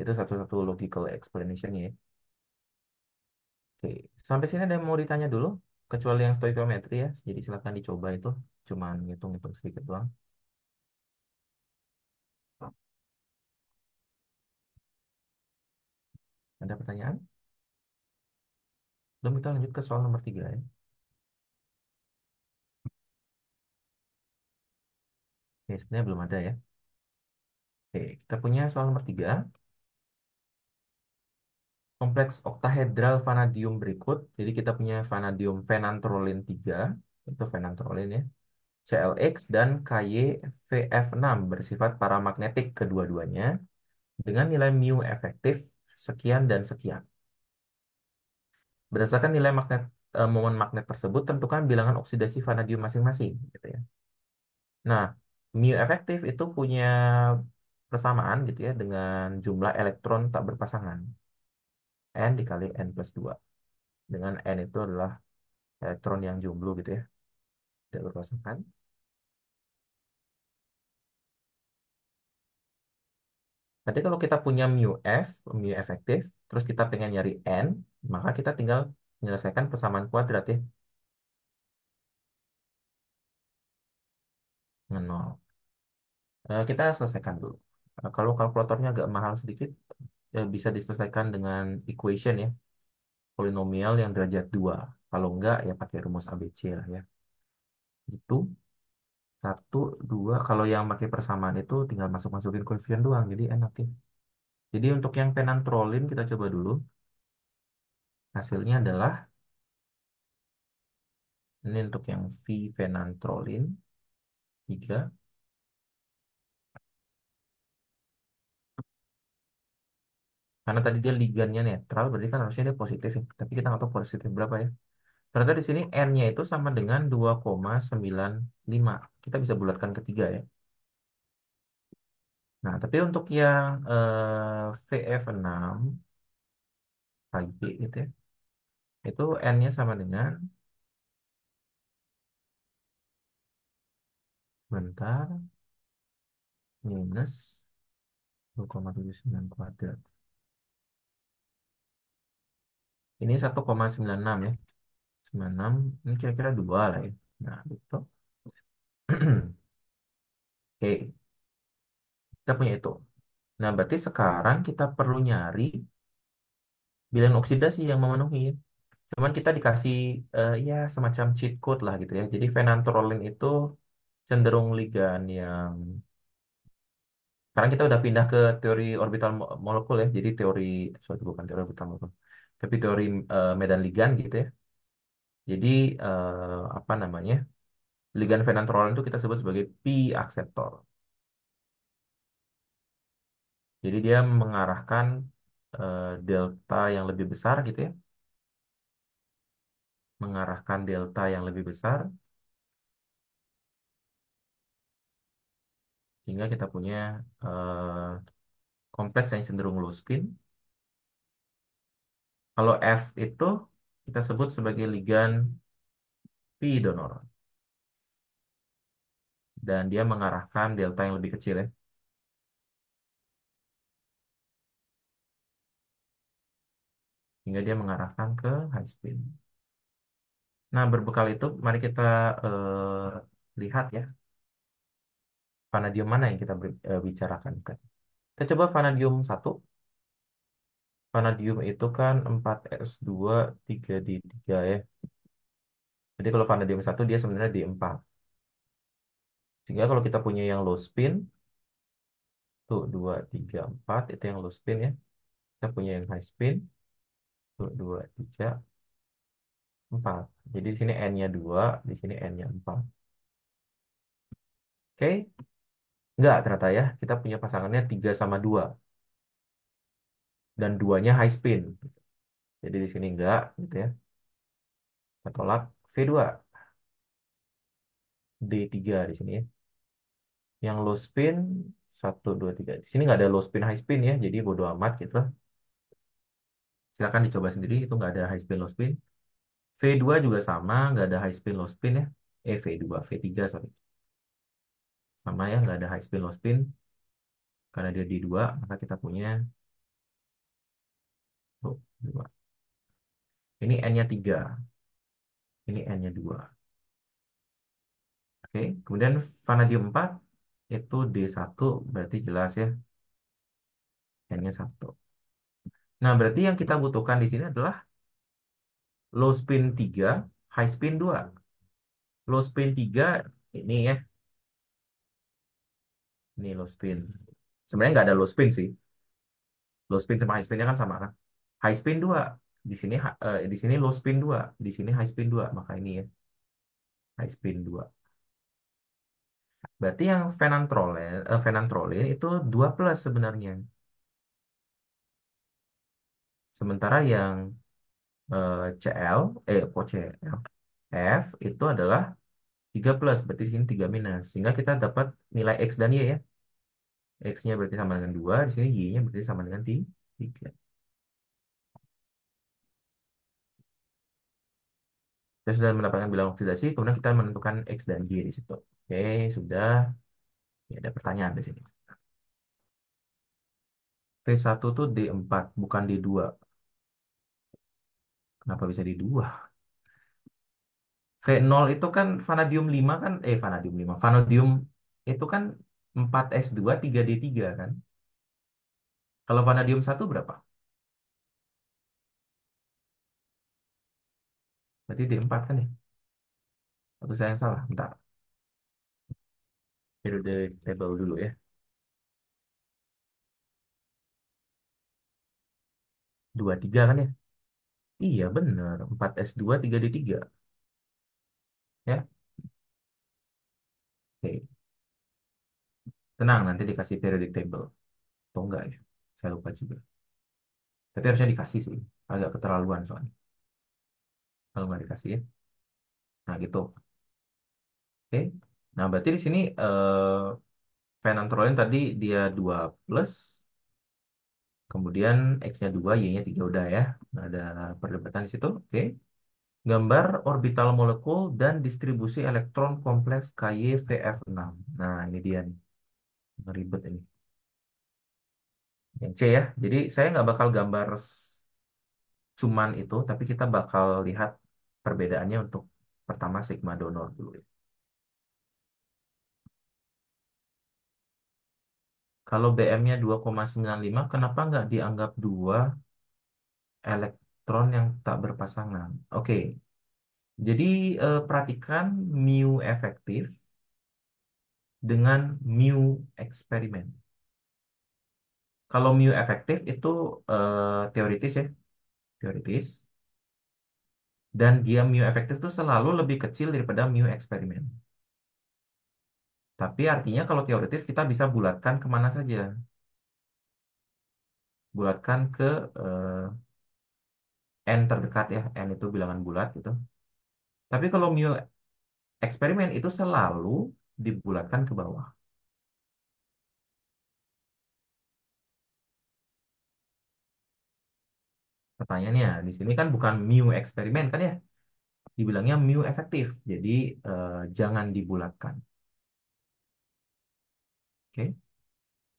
Itu satu-satu logical explanation ya. Oke, sampai sini ada yang mau ditanya dulu, kecuali yang stoichiometry ya. Jadi silakan dicoba itu, cuman ngitung-ngitung sedikit doang. Ada pertanyaan? Belum, kita lanjut ke soal nomor 3 ya. Oke, sebenarnya belum ada ya. Oke, kita punya soal nomor 3. Kompleks oktahedral vanadium berikut. Jadi kita punya vanadium fenantrolin 3, itu fenantrolin ya. ClX dan KyVF6 bersifat paramagnetik kedua-duanya dengan nilai mu efektif sekian dan sekian. Berdasarkan nilai momen magnet tersebut, tentukan bilangan oksidasi vanadium masing-masing, gitu ya. Nah, mu efektif itu punya persamaan gitu ya dengan jumlah elektron tak berpasangan. N dikali N plus 2. Dengan N itu adalah elektron yang jomblo gitu ya, tidak berpasangan. Nanti kalau kita punya mu F, mu efektif, terus kita pengen nyari N, maka kita tinggal menyelesaikan persamaan kuadrat ya, dengan 0. Kita selesaikan dulu. Kalau kalkulatornya agak mahal sedikit, bisa diselesaikan dengan equation ya, polinomial yang derajat 2. Kalau enggak, ya pakai rumus ABC lah ya. Itu, satu, dua. Kalau yang pakai persamaan itu tinggal masuk-masukin koefisien doang, jadi enak ya. Jadi untuk yang penantrolin kita coba dulu. Hasilnya adalah, ini untuk yang V penantrolin, 3. Karena tadi dia ligannya netral, berarti kan harusnya dia positif ya. Tapi kita nggak tahu positif berapa ya. Ternyata di sini N-nya itu sama dengan 2,95. Kita bisa bulatkan ketiga ya. Nah, tapi untuk yang VF6 Hg gitu ya, itu N-nya sama dengan, bentar, minus 2,79 kuadrat. Ini 1,96 ya. 96, ini kira-kira 2 lah ya. Nah, gitu. Oke, kita punya itu. Nah, berarti sekarang kita perlu nyari bilangan oksidasi yang memenuhi. Cuman kita dikasih ya semacam cheat code lah gitu ya. Jadi phenanthroline itu cenderung ligan yang, sekarang kita udah pindah ke teori orbital molekul ya. Jadi teori, sorry bukan teori orbital molekul, tapi teori medan ligan gitu ya. Jadi apa namanya? Ligan phenanthroline itu kita sebut sebagai P akseptor. Jadi dia mengarahkan delta yang lebih besar gitu ya. Mengarahkan delta yang lebih besar sehingga kita punya kompleks yang cenderung low spin. Kalau F itu kita sebut sebagai ligan P donor dan dia mengarahkan delta yang lebih kecil ya, hingga dia mengarahkan ke high spin. Nah, berbekal itu mari kita lihat ya vanadium mana yang kita bicarakan. Kita coba vanadium satu. Vanadium itu kan 4s2 3d3 ya. Jadi kalau vanadium satu dia sebenarnya D4. Sehingga kalau kita punya yang low spin tuh 2 3 4 itu yang low spin ya. Kita punya yang high spin tuh 2 3 4. Jadi di sini N-nya 2, di sini N-nya 4. Oke, enggak ternyata ya. Kita punya pasangannya 3 sama 2 dan duanya high spin. Jadi di sini enggak gitu ya. Kita tolak V2, D3 di sini ya. Yang low spin 1 2 3. Di sini nggak ada low spin high spin ya. Jadi bodo amat gitu. Silakan dicoba sendiri, itu nggak ada high spin low spin. V2 juga sama, nggak ada high spin low spin ya. V2, V3 sorry. Sama ya, nggak ada high spin low spin. Karena dia di 2 maka kita punya tuh, 2. Ini N-nya 3, ini N-nya 2. Oke, kemudian vanadium 4 itu D1 berarti jelas ya, N-nya 1. Nah, berarti yang kita butuhkan di sini adalah low spin 3, high spin 2. Low spin 3 ini ya, ini low spin. Sebenarnya nggak ada low spin sih. Low spin sama high spinnya kan sama kan. High spin 2. Di sini di sini low spin 2, di sini high spin 2, maka ini ya, high spin 2. Berarti yang phenanthroline itu 2 plus sebenarnya. Sementara yang CL, kok CL? F itu adalah 3 plus, berarti di sini 3 minus. Sehingga kita dapat nilai X dan Y ya. X-nya berarti sama dengan 2, di sini Y-nya berarti sama dengan 3. Kita sudah mendapatkan bilangan oksidasi, kemudian kita menentukan X dan Y di situ. Oke, sudah. Ya, ada pertanyaan di sini. V1 tuh D4, bukan D2. Kenapa bisa D2? V0 itu kan vanadium 5 kan, vanadium 5. Vanadium itu kan 4s2 3d3 kan. Kalau vanadium 1 berapa? Berarti D4 kan ya? Atau saya yang salah? Bentar. Periode table dulu ya. 23 kan ya? Iya bener. 4s2 3d3. Ya, oke. Tenang, nanti dikasih periodic table. Atau enggak ya? Saya lupa juga. Tapi harusnya dikasih sih. Agak keterlaluan soalnya. Kalau nggak dikasih ya. Nah gitu. Oke. Nah berarti di sini phenanthroline tadi dia 2 plus. Kemudian X-nya 2, Y-nya 3 udah ya. Nah, ada perdebatan di situ. Oke. Gambar orbital molekul dan distribusi elektron kompleks KyVF6. Nah, ini dia nih. Ribet ini. Yang C ya. Jadi saya nggak bakal gambar cuman itu, tapi kita bakal lihat perbedaannya untuk pertama sigma donor dulu ya. Kalau BM-nya 2,95, kenapa nggak dianggap dua elektron yang tak berpasangan? Oke, jadi perhatikan mu efektif dengan mu eksperimen. Kalau mu efektif itu teoritis ya, teoritis. Dan dia mu efektif itu selalu lebih kecil daripada mu eksperimen. Tapi artinya kalau teoritis kita bisa bulatkan kemana saja. Bulatkan ke n terdekat ya, n itu bilangan bulat gitu. Tapi kalau mu eksperimen itu selalu dibulatkan ke bawah. Pertanyaannya di sini kan bukan mu eksperimen kan ya, dibilangnya mu efektif. Jadi jangan dibulatkan. Oke.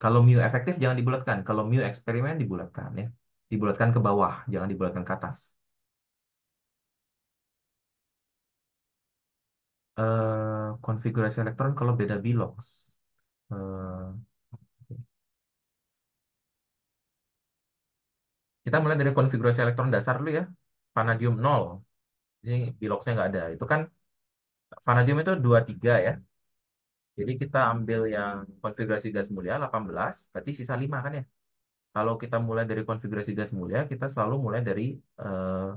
Kalau mu efektif jangan dibulatkan. Kalau mu eksperimen dibulatkan ya. Dibulatkan ke bawah, jangan dibulatkan ke atas. Konfigurasi elektron kalau beda bilox. Eh, kita mulai dari konfigurasi elektron dasar dulu ya. Vanadium 0. Ini biloxnya nggak ada. Itu kan vanadium itu 23 ya. Jadi kita ambil yang konfigurasi gas mulia 18, berarti sisa 5 kan ya. Kalau kita mulai dari konfigurasi gas mulia, kita selalu mulai dari eh,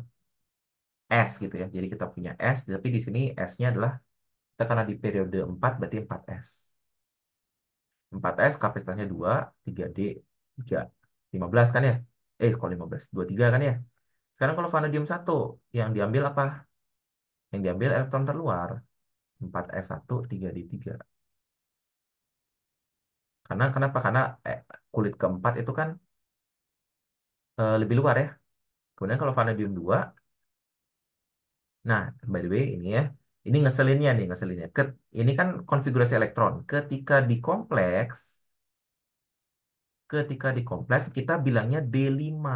S gitu ya. Jadi kita punya S, tapi di sini S-nya adalah kita karena di periode 4 berarti 4S. 4S kapasitasnya 2, 3D, 3. 15 kan ya? Kok 15? 23 kan ya? Sekarang kalau vanadium 1, yang diambil apa? Yang diambil elektron terluar. 4S1, 3D3. Karena kenapa? Karena kulit keempat itu kan lebih luar ya. Kemudian kalau vanadium 2, nah by the way ini ya, ini ngeselinnya nih, ngeselinnya. Ini kan konfigurasi elektron. Ketika di kompleks kita bilangnya D5.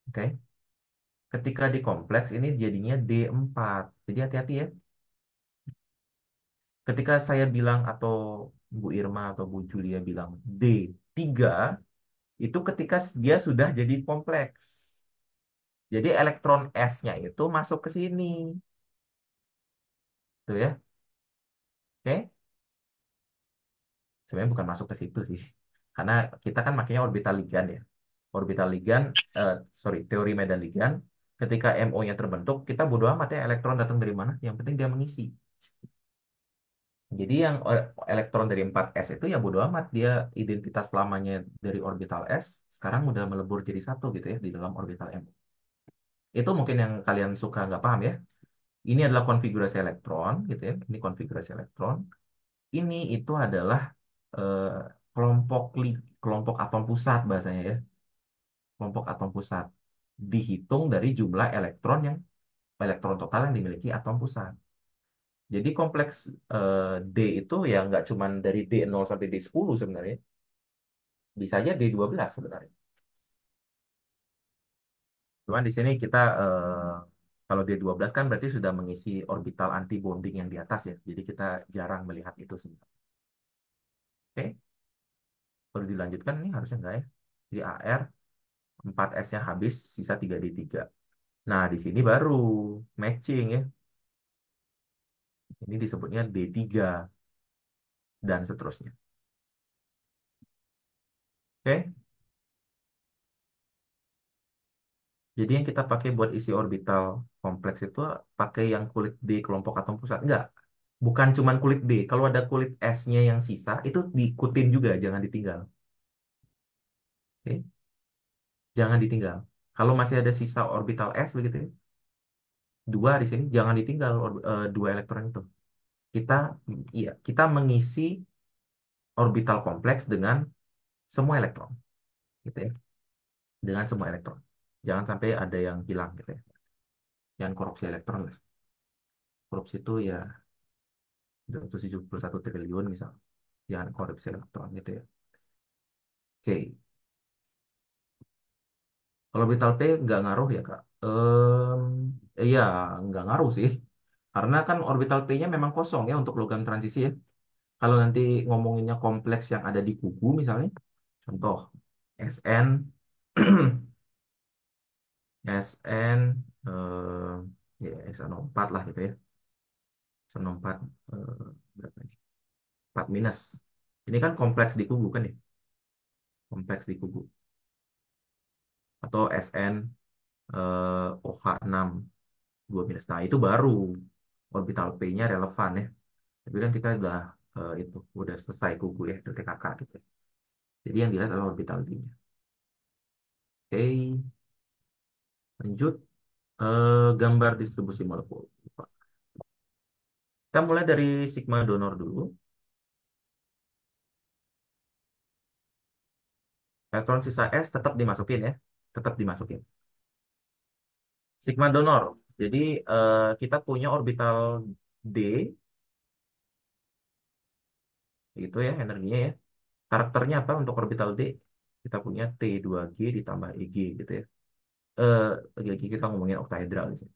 Oke. Ketika di kompleks ini jadinya D4. Jadi hati-hati ya. Ketika saya bilang atau Bu Irma atau Bu Julia bilang D3, itu ketika dia sudah jadi kompleks. Jadi elektron S-nya itu masuk ke sini. Tuh ya. Oke. Sebenarnya bukan masuk ke situ sih. Karena kita kan makanya orbital ligan ya. Orbital ligan, sorry, teori medan ligan. Ketika MO-nya terbentuk, kita bodo amat ya elektron datang dari mana. Yang penting dia mengisi. Jadi yang elektron dari 4S itu ya bodo amat. Dia identitas lamanya dari orbital S, sekarang udah melebur jadi satu gitu ya di dalam orbital M. Itu mungkin yang kalian suka nggak paham ya. Ini adalah konfigurasi elektron, gitu ya. Ini konfigurasi elektron. Ini itu adalah eh, kelompok kelompok atom pusat bahasanya ya. Kelompok atom pusat dihitung dari jumlah elektron total yang dimiliki atom pusat. Jadi kompleks D itu ya nggak cuma dari D0 sampai D10 sebenarnya. Bisa aja D12 sebenarnya. Cuman di sini kita kalau D12 kan berarti sudah mengisi orbital anti bonding yang di atas ya. Jadi kita jarang melihat itu sebenarnya. Oke, perlu dilanjutkan nih harusnya enggak ya. Jadi AR 4S-nya habis, sisa 3D3. Nah, di sini baru matching ya. Ini disebutnya D3 dan seterusnya. Oke, jadi yang kita pakai buat isi orbital kompleks itu pakai yang kulit D kelompok atom pusat. Enggak, bukan cuman kulit D. Kalau ada kulit S-nya yang sisa, itu diikutin juga, jangan ditinggal. Oke, jangan ditinggal. Kalau masih ada sisa orbital S begitu ya, dua di sini, jangan ditinggal dua elektron itu. Kita, iya, kita mengisi orbital kompleks dengan semua elektron, gitu ya, dengan semua elektron. Jangan sampai ada yang hilang, gitu ya. Jangan korupsi elektron lah. Korupsi itu ya 271 triliun misal. Jangan korupsi elektron, gitu ya. Oke, kalau orbital P nggak ngaruh ya Kak. Iya, nggak ngaruh sih. Karena kan orbital P-nya memang kosong ya untuk logam transisi ya. Kalau nanti ngomonginnya kompleks yang ada di kubu misalnya, contoh SN, SN, ya SN4 lah gitu ya. SN4 berapa ini? 4 minus. Ini kan kompleks di kubu kan ya? Kompleks di kubu. Atau SN OH6 2 minus. Nah, itu baru orbital P-nya relevan ya. Tapi kan kita udah itu udah selesai kubu ya, udah TKK gitu. Jadi yang dilihat adalah orbital D-nya. Oke, lanjut. Gambar distribusi molekul. Kita mulai dari sigma donor dulu. Elektron sisa S tetap dimasukin ya. Tetap dimasukin. Sigma donor. Jadi kita punya orbital D, itu ya energinya ya. Karakternya apa untuk orbital D? Kita punya T2G ditambah EG gitu ya. Eh, Lagi-lagi kita ngomongin oktahedral di sini.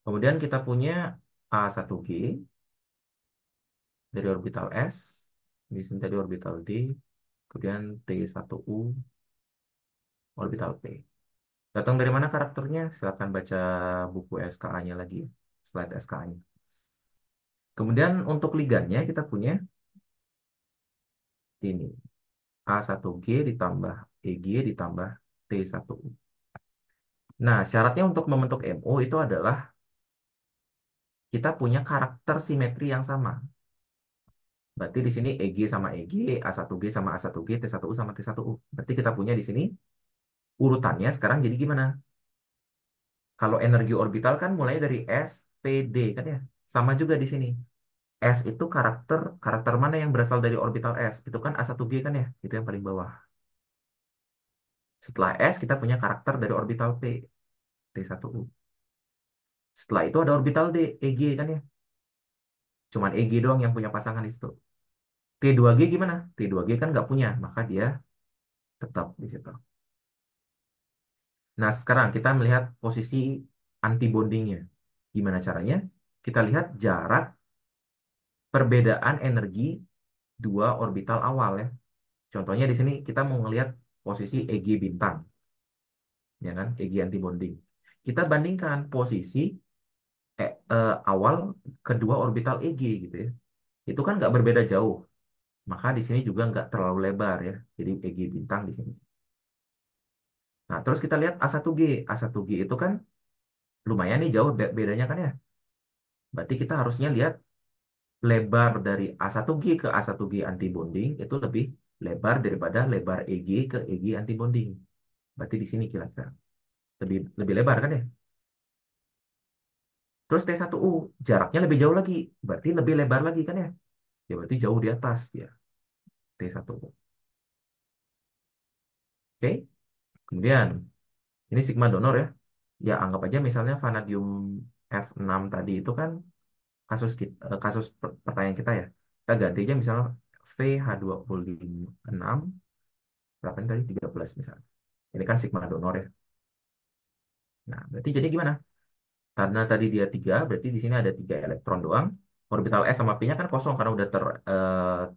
Kemudian kita punya A1G dari orbital S, di sini tadi orbital D, kemudian T1U orbital P. Datang dari mana karakternya? Silakan baca buku SKA-nya lagi, slide SKA-nya. Kemudian untuk ligannya kita punya ini A1G ditambah EG ditambah T1U. Nah, syaratnya untuk membentuk MO itu adalah kita punya karakter simetri yang sama. Berarti di sini EG sama EG, A1G sama A1G, T1U sama T1U. Berarti kita punya di sini urutannya sekarang jadi gimana? Kalau energi orbital kan mulai dari S, P, D kan ya. Sama juga di sini. S itu karakter mana yang berasal dari orbital S? Itu kan A1G kan ya? Itu yang paling bawah. Setelah S kita punya karakter dari orbital P, T1U. Setelah itu ada orbital D, EG kan ya? Cuman EG doang yang punya pasangan di situ. T2G gimana? T2G kan nggak punya, maka dia tetap di situ. Nah, sekarang kita melihat posisi anti bondingnya. Gimana caranya? Kita lihat jarak perbedaan energi dua orbital awal ya. Contohnya di sini kita mau ngelihat posisi EG bintang, ya kan? EG anti bonding. Kita bandingkan posisi awal kedua orbital EG gitu ya. Itu kan nggak berbeda jauh. Maka di sini juga nggak terlalu lebar ya. Jadi EG bintang di sini. Nah, terus kita lihat A1G. A1G itu kan lumayan nih jauh bedanya kan ya. Berarti kita harusnya lihat lebar dari A1G ke A1G antibonding itu lebih lebar daripada lebar EG ke EG antibonding. Berarti di sini kira-kira lebih lebih lebar kan ya? Terus T1U jaraknya lebih jauh lagi, berarti lebih lebar lagi kan ya? Ya berarti jauh di atas dia T1U. Oke, kemudian ini sigma donor ya. Ya anggap aja misalnya vanadium F6 tadi itu kan kasus pertanyaan kita ya. Kita ganti aja misalnya VH26 berapa ini tadi 13 misalnya. Ini kan sigma donor ya. Nah, berarti jadi gimana? Karena tadi dia 3 berarti di sini ada 3 elektron doang. Orbital S sama P-nya kan kosong karena udah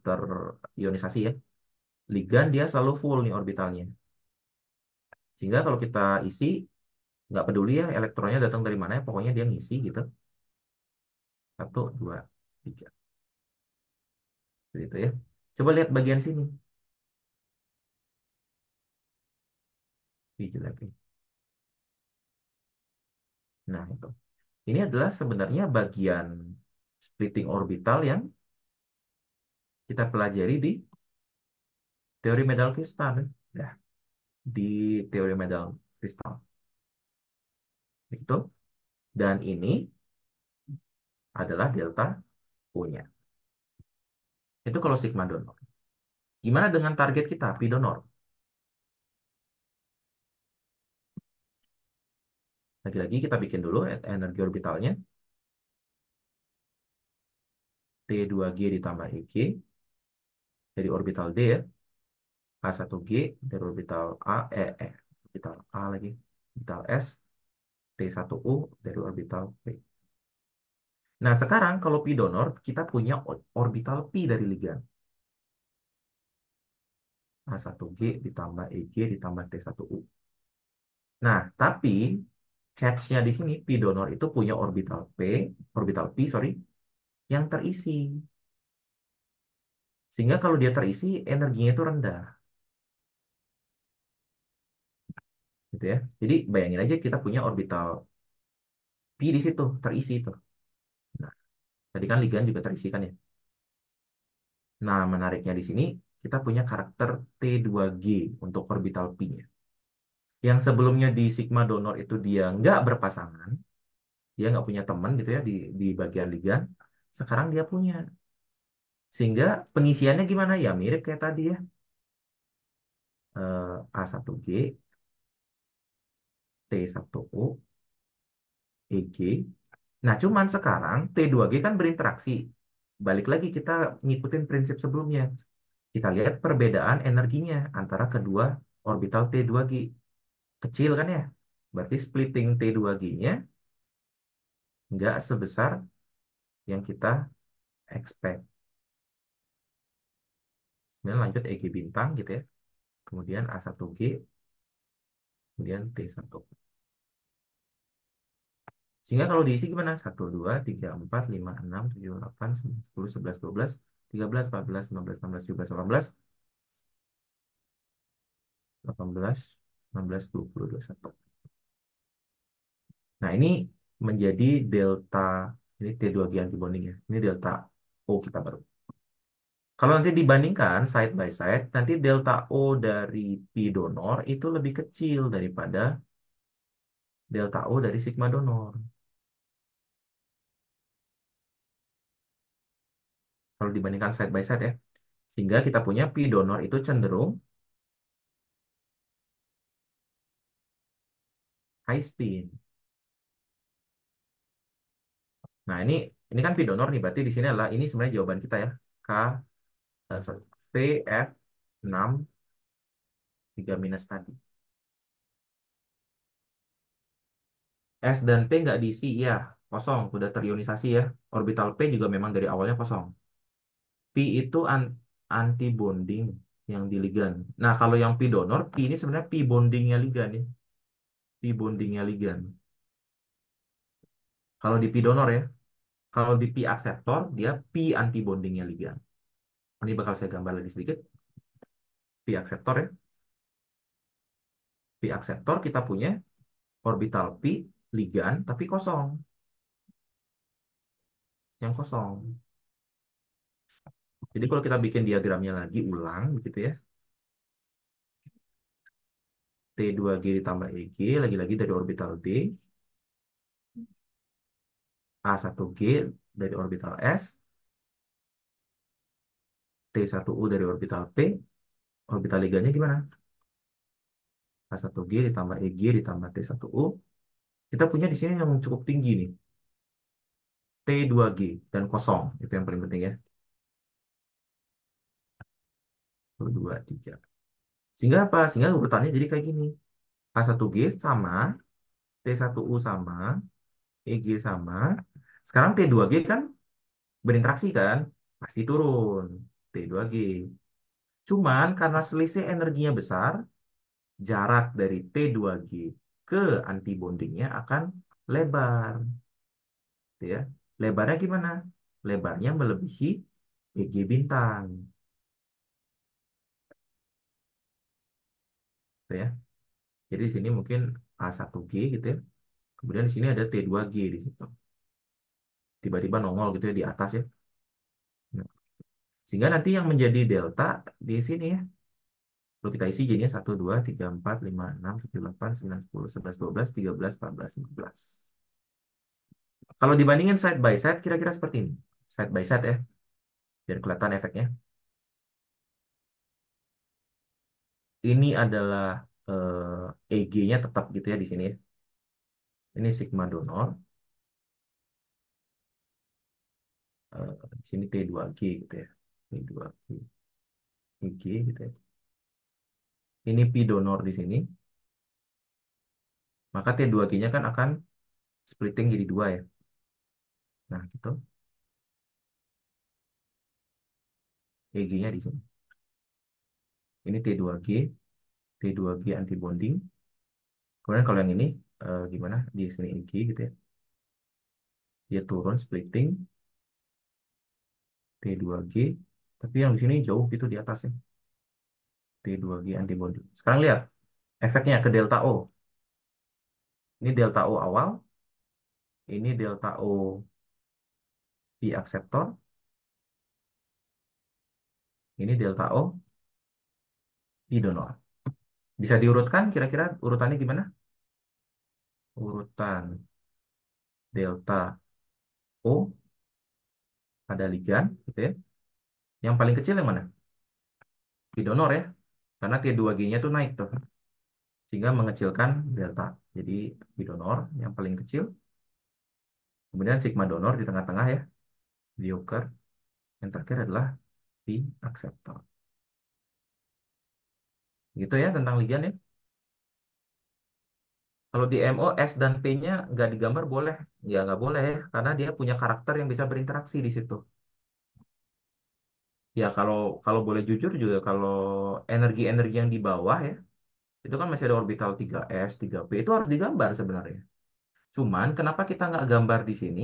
terionisasi ya. Ligan dia selalu full nih orbitalnya. Sehingga kalau kita isi, nggak peduli ya elektronnya datang dari mana ya, pokoknya dia ngisi gitu. Satu, dua, tiga. Gitu ya. Coba lihat bagian sini. Hijau lagi. Nah, itu. Ini adalah sebenarnya bagian splitting orbital yang kita pelajari di teori medal kristal. Ya, di teori medal kristal. Itu. Dan ini adalah delta O-nya. Itu kalau sigma donor. Gimana dengan target kita, pi donor? Lagi-lagi kita bikin dulu energi orbitalnya. T2G ditambah EG dari orbital D ya. A1G dari orbital A, orbital A lagi. Orbital S, T1U dari orbital P. Nah, sekarang kalau pi donor, kita punya orbital pi dari ligan. A1G ditambah EG ditambah T1U. Nah, tapi catch-nya di sini pi donor itu punya orbital P, sorry, yang terisi. Sehingga kalau dia terisi, energinya itu rendah, gitu ya. Jadi bayangin aja kita punya orbital P di situ, terisi itu. Nah, tadi kan ligan juga terisi kan ya. Nah, menariknya di sini, kita punya karakter T2G untuk orbital P-nya. Yang sebelumnya di sigma donor itu dia nggak berpasangan, dia nggak punya teman gitu ya di bagian ligan. Sekarang dia punya. Sehingga pengisiannya gimana? Ya mirip kayak tadi ya. A1G, T1U, EG. Nah, cuman sekarang T2G kan berinteraksi. Balik lagi kita ngikutin prinsip sebelumnya. Kita lihat perbedaan energinya antara kedua orbital T2G. Kecil kan ya? Berarti splitting T2G-nya nggak sebesar yang kita expect. Kemudian lanjut EG bintang gitu ya. Kemudian A1G, kemudian T1. Sehingga kalau diisi gimana? 1, 2, 3, 4, 5, 6, 7, 8, 9, 10, 11, 12, 13, 14, 15, 16, 17, 18, 18, 19, 20, 21. Nah, ini menjadi delta, ini T2G antibonding ya. Ini delta O kita baru. Kalau nanti dibandingkan side by side, nanti delta O dari P donor itu lebih kecil daripada delta O dari sigma donor. Kalau dibandingkan side by side ya. Sehingga kita punya P donor itu cenderung high spin. Nah, ini kan P donor nih, berarti di sini adalah ini sebenarnya jawaban kita ya. K sorry, VF 6 3 minus tadi. S dan P nggak diisi, ya kosong, udah terionisasi ya. Orbital P juga memang dari awalnya kosong. P itu anti bonding yang di ligan. Nah, kalau yang P donor, P ini sebenarnya P bondingnya ligan ya. P bondingnya ligan. Kalau di P donor ya, kalau di P akseptor, dia P anti bondingnya ligan. Ini bakal saya gambar lagi sedikit. P akseptor ya. P akseptor kita punya orbital P ligan tapi kosong, yang kosong. Jadi kalau kita bikin diagramnya lagi ulang begitu ya. T2G ditambah EG lagi-lagi dari orbital D. A1G dari orbital S, T1U dari orbital P, orbital ligandnya gimana? A1G ditambah EG ditambah T1U. Kita punya di sini yang cukup tinggi nih, T2G dan kosong. Itu yang paling penting ya. 1, 2, 3. Sehingga apa? Sehingga urutannya jadi kayak gini. A1G sama, T1U sama, EG sama. Sekarang T2G kan berinteraksi kan? Pasti turun. T2G. Cuman karena selisih energinya besar, jarak dari T2G ke antibondingnya akan lebar. Gitu ya. Lebarnya gimana? Lebarnya melebihi EG bintang. Gitu ya. Jadi di sini mungkin A1G gitu ya. Kemudian di sini ada T2G di situ. Tiba-tiba nongol gitu ya di atas ya. Nah, sehingga nanti yang menjadi delta di sini ya. Kalau kita isi jadinya 1, 2, 3, 4, 5, 6, 7, 8, 9, 10, 11, 12, 13, 14, 15. Kalau dibandingin side by side, kira-kira seperti ini. Side by side ya, biar kelihatan efeknya. Ini adalah EG-nya tetap gitu ya di sini ya. Ini sigma donor. Di sini T2G gitu ya. T2G, EG gitu ya. Ini pi donor di sini. Maka T2G-nya kan akan splitting jadi dua ya. Nah, gitu. EG-nya di sini. Ini T2G, T2G antibonding. Kemudian kalau yang ini gimana? Di sini EG gitu ya. Dia turun splitting T2G, tapi yang di sini jauh gitu di atasnya. T2G antibonding. Sekarang lihat efeknya ke delta O. Ini delta O awal, ini delta O di akseptor, ini delta O di donor. Bisa diurutkan kira-kira urutannya gimana? Urutan delta O ada ligan gitu ya. Yang paling kecil yang mana? Di donor ya. Karena T2G-nya tuh naik tuh. Sehingga mengecilkan delta. Jadi di donor yang paling kecil. Kemudian sigma donor di tengah-tengah ya. Mediocre. Yang terakhir adalah di akseptor. Gitu ya tentang ligan ya. Kalau di MO, S dan P-nya nggak digambar boleh. Ya nggak boleh ya. Karena dia punya karakter yang bisa berinteraksi di situ. Ya kalau kalau boleh jujur juga kalau energi-energi yang di bawah ya. Itu kan masih ada orbital 3s 3p. Itu harus digambar sebenarnya. Cuman kenapa kita nggak gambar di sini?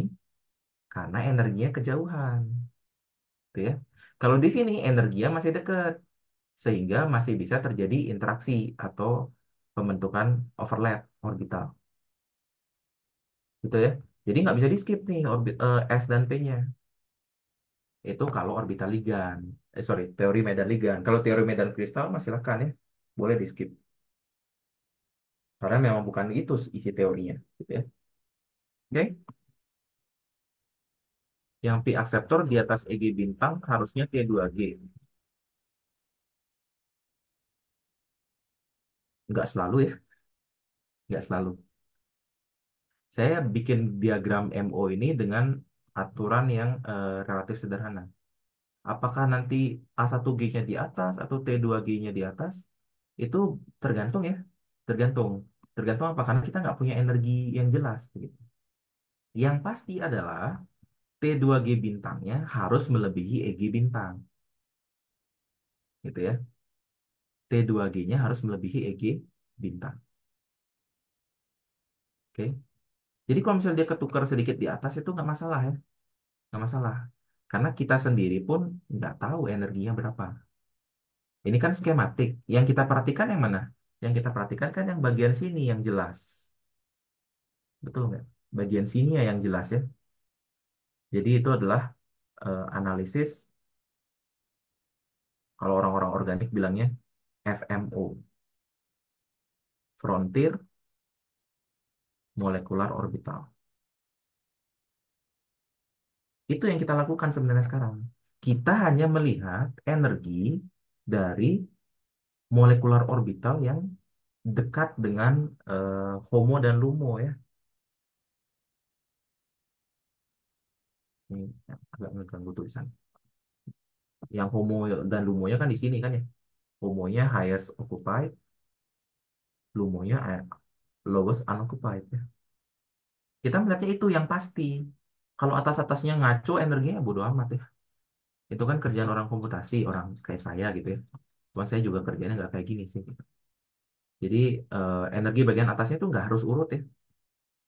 Karena energinya kejauhan. Gitu ya. Kalau di sini energinya masih dekat. Sehingga masih bisa terjadi interaksi atau pembentukan overlap orbital. Gitu ya. Jadi nggak bisa di skip nih S dan P-nya. Itu kalau orbital ligan. Sorry, teori medan ligan. Kalau teori medan kristal masih silakan ya. Boleh di skip. Karena memang bukan itu isi teorinya. Gitu ya. Oke. Yang P akseptor di atas EG bintang harusnya T2G. Nggak selalu ya. Nggak selalu. Saya bikin diagram MO ini dengan aturan yang relatif sederhana. Apakah nanti A1G-nya di atas atau T2G-nya di atas? Itu tergantung ya. Tergantung. Tergantung apa? Karena kita nggak punya energi yang jelas. Gitu. Yang pasti adalah T2G bintangnya harus melebihi EG bintang. Gitu ya. T2G-nya harus melebihi EG bintang. Oke. Jadi kalau misalnya dia ketukar sedikit di atas itu nggak masalah ya. Nggak masalah. Karena kita sendiri pun nggak tahu energinya berapa. Ini kan skematik. Yang kita perhatikan yang mana? Yang kita perhatikan kan yang bagian sini yang jelas. Betul nggak? Bagian sini ya yang jelas ya. Jadi itu adalah analisis, kalau orang-orang organik bilangnya FMO. Frontier Molecular Orbital. Itu yang kita lakukan sebenarnya sekarang. Kita hanya melihat energi dari molekular orbital yang dekat dengan HOMO dan LUMO ya. Ini agak mengganggu tulisan. Yang HOMO dan LUMO-nya kan di sini kan ya. HOMO-nya highest occupied, LUMO-nya lowest unoccupied ya. Kita melihatnya itu yang pasti. Kalau atas-atasnya ngaco energinya bodo amat ya. Itu kan kerjaan orang komputasi, orang kayak saya gitu ya. Cuman saya juga kerjanya nggak kayak gini sih. Jadi energi bagian atasnya itu nggak harus urut ya,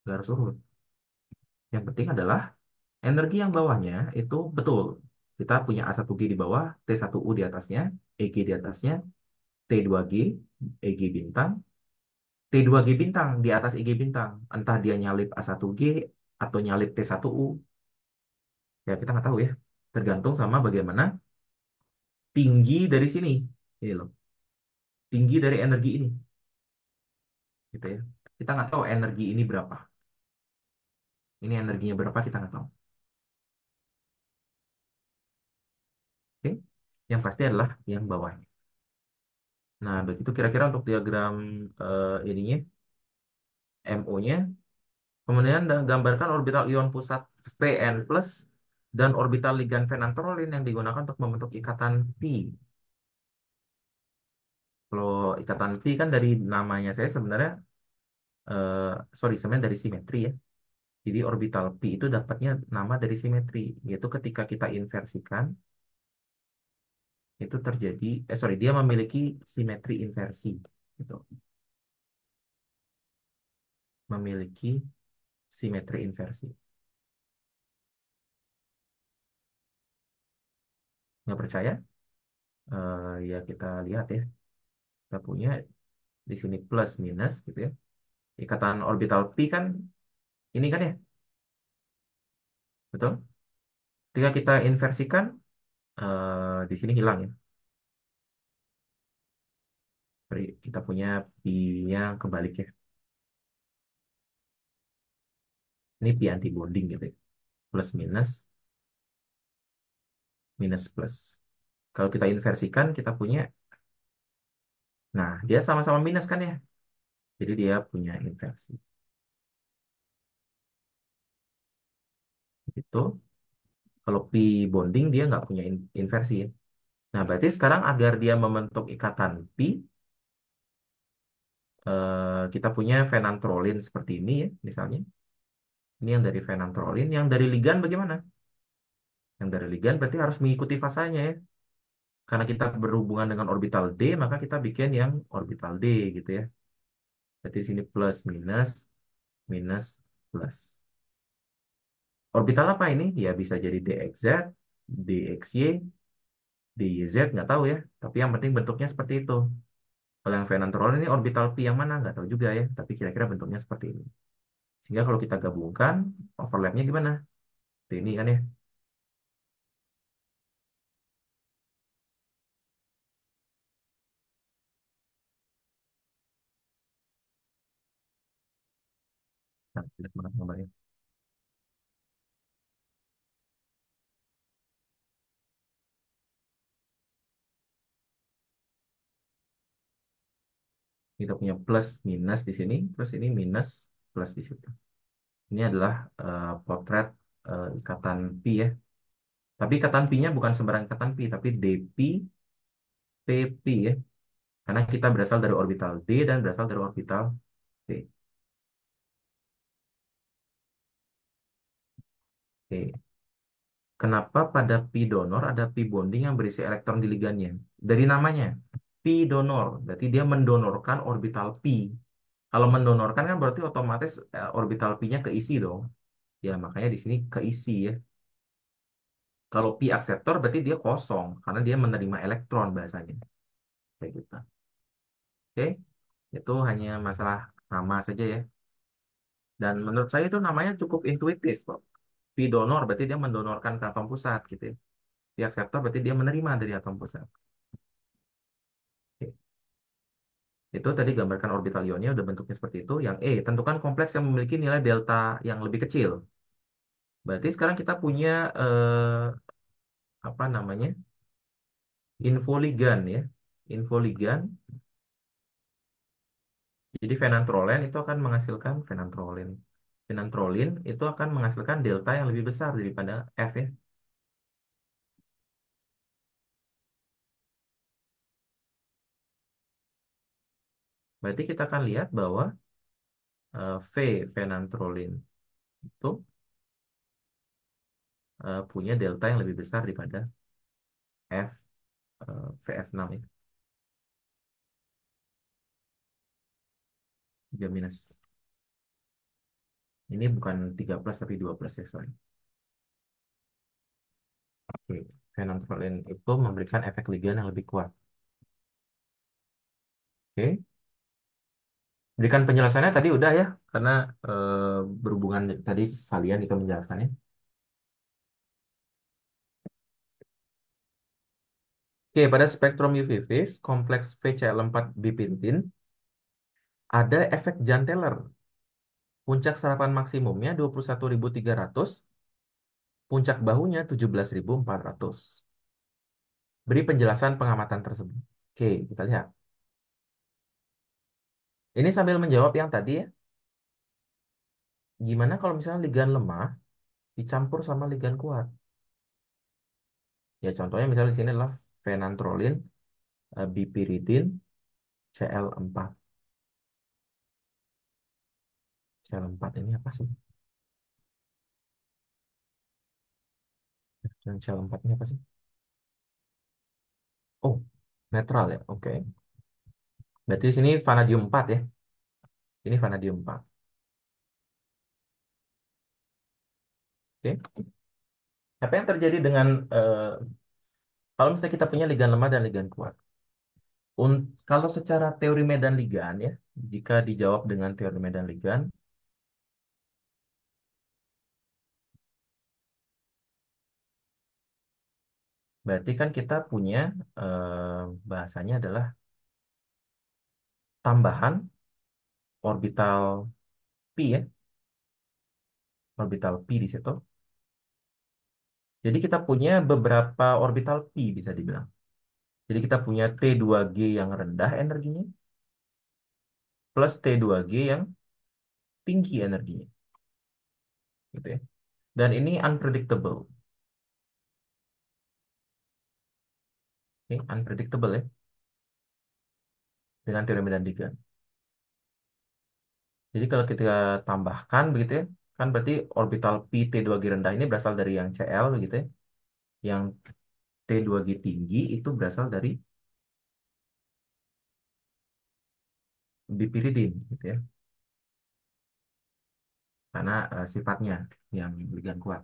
nggak harus urut. Yang penting adalah energi yang bawahnya itu betul. Kita punya A1G di bawah, T1U di atasnya, EG di atasnya, T2G, EG bintang, T2G bintang di atas EG bintang. Entah dia nyalip A1G atau nyalip T1U, ya kita nggak tahu ya. Tergantung sama bagaimana tinggi dari sini. Ini loh, tinggi dari energi ini, gitu ya. Kita nggak tahu energi ini berapa. Ini energinya berapa kita nggak tahu. Oke, yang pasti adalah yang bawahnya. Nah, begitu kira-kira untuk diagram ininya, MO-nya. Kemudian gambarkan orbital ion pusat Vn plus dan orbital ligan phenanthroline yang digunakan untuk membentuk ikatan pi. Kalau ikatan pi kan dari namanya saya sebenarnya, eh, sorry, sebenarnya dari simetri ya. Jadi orbital pi itu dapatnya nama dari simetri, yaitu ketika kita inversikan itu terjadi, sorry, dia memiliki simetri inversi, gitu. Memiliki simetri inversi. Nggak percaya? Ya kita lihat ya. Kita punya di sini plus minus gitu ya. Ikatan orbital pi kan ini kan ya, betul? Ketika kita inversikan, di sini hilang ya. Sorry, kita punya pi-nya kebalik ya. Ini pi anti bonding gitu ya. Plus minus, minus plus. Kalau kita inversikan, kita punya, nah dia sama-sama minus kan ya. Jadi dia punya inversi. Itu kalau pi bonding dia nggak punya inversi ya. Nah berarti sekarang agar dia membentuk ikatan pi, kita punya phenanthroline seperti ini ya, misalnya. Ini yang dari phenanthroline, yang dari ligan bagaimana? Yang dari ligan berarti harus mengikuti fasanya ya. Karena kita berhubungan dengan orbital D, maka kita bikin yang orbital D gitu ya. Berarti di sini plus minus, minus plus. Orbital apa ini? Ya bisa jadi DXZ, DXY, DYZ, nggak tahu ya. Tapi yang penting bentuknya seperti itu. Kalau yang Venantron ini orbital P yang mana? Nggak tahu juga ya. Tapi kira-kira bentuknya seperti ini. Sehingga kalau kita gabungkan, overlapnya gimana? Seperti ini kan ya. Nah, lihat mana gambarnya. Kita punya plus minus di sini, terus ini minus plus di situ. Ini adalah potret ikatan pi ya. Tapi ikatan pi-nya bukan sembarang ikatan pi, tapi dp pp ya. Karena kita berasal dari orbital D dan berasal dari orbital P. Oke. Kenapa pada pi donor ada pi bonding yang berisi elektron di ligannya? Dari namanya, pi donor, berarti dia mendonorkan orbital pi. Kalau mendonorkan kan berarti otomatis orbital pi-nya keisi dong. Ya makanya di sini keisi ya. Kalau pi akseptor berarti dia kosong karena dia menerima elektron bahasanya. Kayak gitu. Oke, itu hanya masalah nama saja ya. Dan menurut saya itu namanya cukup intuitif kok. Pi donor berarti dia mendonorkan ke atom pusat gitu ya. Pi akseptor berarti dia menerima dari atom pusat. Oke. Itu tadi gambarkan orbital ionnya udah bentuknya seperti itu. Yang E, tentukan kompleks yang memiliki nilai delta yang lebih kecil. Berarti sekarang kita punya eh, apa namanya? Infoligan ya. Infoligan. Jadi fenantrolen itu akan menghasilkan fenantrolin. Fenantrolin itu akan menghasilkan delta yang lebih besar daripada F ya. Berarti kita akan lihat bahwa V fenantrolin itu punya delta yang lebih besar daripada F VF6 ya. 3 minus. Ini bukan 3 plus tapi 2 plus ya, sorry. Oke. Phenanthralin itu memberikan efek ligan yang lebih kuat. Oke. Berikan penjelasannya tadi udah ya, karena berhubungan tadi sekalian kita menjelaskannya. Oke, pada spektrum UV phase, kompleks VCl4 bipintin ada efek Jahn-Teller. Puncak serapan maksimumnya 21.300, puncak bahunya 17.400. Beri penjelasan pengamatan tersebut. Oke, kita lihat. Ini sambil menjawab yang tadi ya. Gimana kalau misalnya ligan lemah dicampur sama ligan kuat? Ya contohnya misalnya di sini adalah phenantrolin, bipiridin, Cl4. Cl4 ini apa sih? Dan Cl4 ini apa sih? Oh, netral ya. Oke. Berarti di sini vanadium 4 ya. Ini vanadium 4. Oke. Apa yang terjadi dengan kalau misalnya kita punya ligan lemah dan ligan kuat? Kalau secara teori medan ligan ya, jika dijawab dengan teori medan ligan, berarti kan kita punya bahasanya adalah tambahan orbital pi ya, orbital pi di situ. Jadi kita punya beberapa orbital pi bisa dibilang. Jadi kita punya T2G yang rendah energinya plus T2G yang tinggi energinya, gitu ya. Dan ini unpredictable, oke, unpredictable ya dengan teori medan Ligan. Jadi kalau kita tambahkan begitu ya, kan berarti orbital pi T2G rendah ini berasal dari yang Cl gitu ya. Yang T2G tinggi itu berasal dari bipiridin gitu ya. Karena sifatnya yang ligan kuat.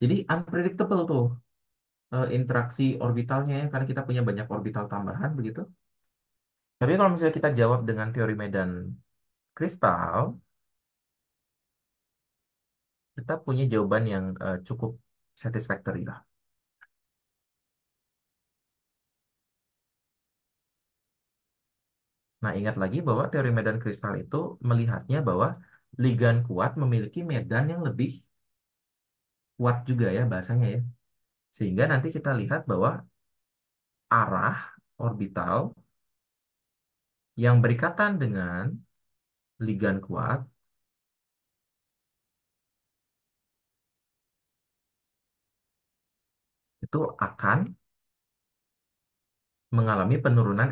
Jadi unpredictable tuh interaksi orbitalnya ya, karena kita punya banyak orbital tambahan begitu. Tapi kalau misalnya kita jawab dengan teori medan kristal, kita punya jawaban yang cukup satisfactory lah. Nah, ingat lagi bahwa teori medan kristal itu melihatnya bahwa ligan kuat memiliki medan yang lebih kuat juga ya bahasanya ya. Sehingga nanti kita lihat bahwa arah orbital yang berikatan dengan ligan kuat itu akan mengalami penurunan,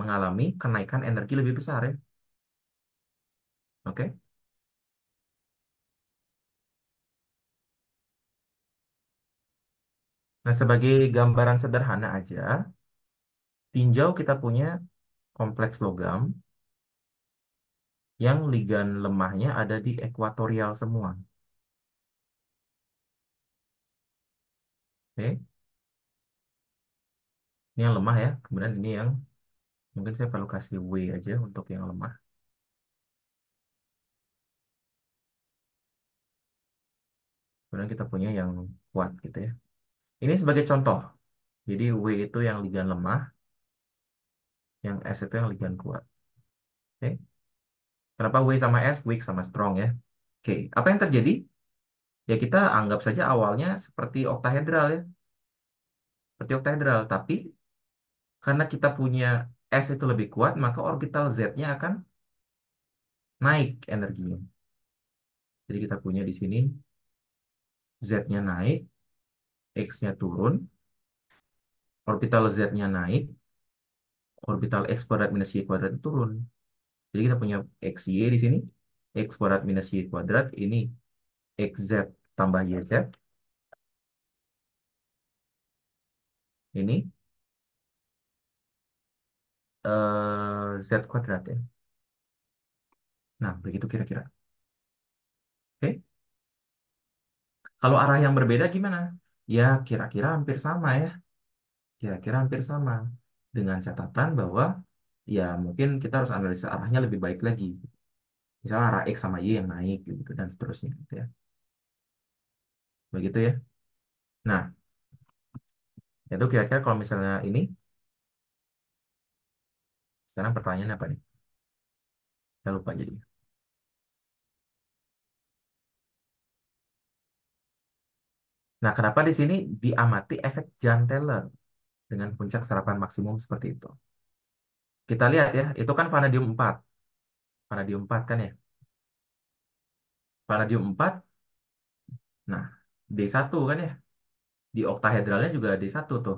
mengalami kenaikan energi lebih besar ya. Oke. Nah, sebagai gambaran sederhana aja, tinjau kita punya kompleks logam yang ligan lemahnya ada di ekuatorial semua. Oke. Ini yang lemah ya. Kemudian ini yang mungkin saya perlu kasih W aja untuk yang lemah. Kemudian kita punya yang kuat gitu ya. Ini sebagai contoh. Jadi W itu yang ligan lemah, yang S itu yang ligan kuat. Oke. Kenapa W sama S? Weak sama strong ya. Oke. Apa yang terjadi? Ya kita anggap saja awalnya seperti oktahedral ya, seperti oktahedral. Tapi karena kita punya S itu lebih kuat, maka orbital Z-nya akan naik energinya. Jadi kita punya di sini Z-nya naik, X-nya turun, orbital Z-nya naik, orbital X kuadrat minus Y kuadrat turun. Jadi kita punya XY di sini, X kuadrat minus Y kuadrat, ini XZ tambah YZ, ini Z kuadrat ya. Nah, begitu kira-kira. Oke. Kalau arah yang berbeda gimana? Ya, kira-kira hampir sama ya. Kira-kira hampir sama. Dengan catatan bahwa ya mungkin kita harus analisis arahnya lebih baik lagi. Misalnya arah X sama Y yang naik gitu dan seterusnya gitu ya. Begitu ya. Nah, itu kira-kira kalau misalnya ini, sekarang pertanyaannya apa nih? Saya lupa jadi. Nah, kenapa di sini diamati efek Jahn-Teller dengan puncak serapan maksimum seperti itu? Kita lihat ya, itu kan vanadium 4. Vanadium 4 kan ya. Vanadium 4, nah D1 kan ya. Di oktahedralnya juga D1 tuh.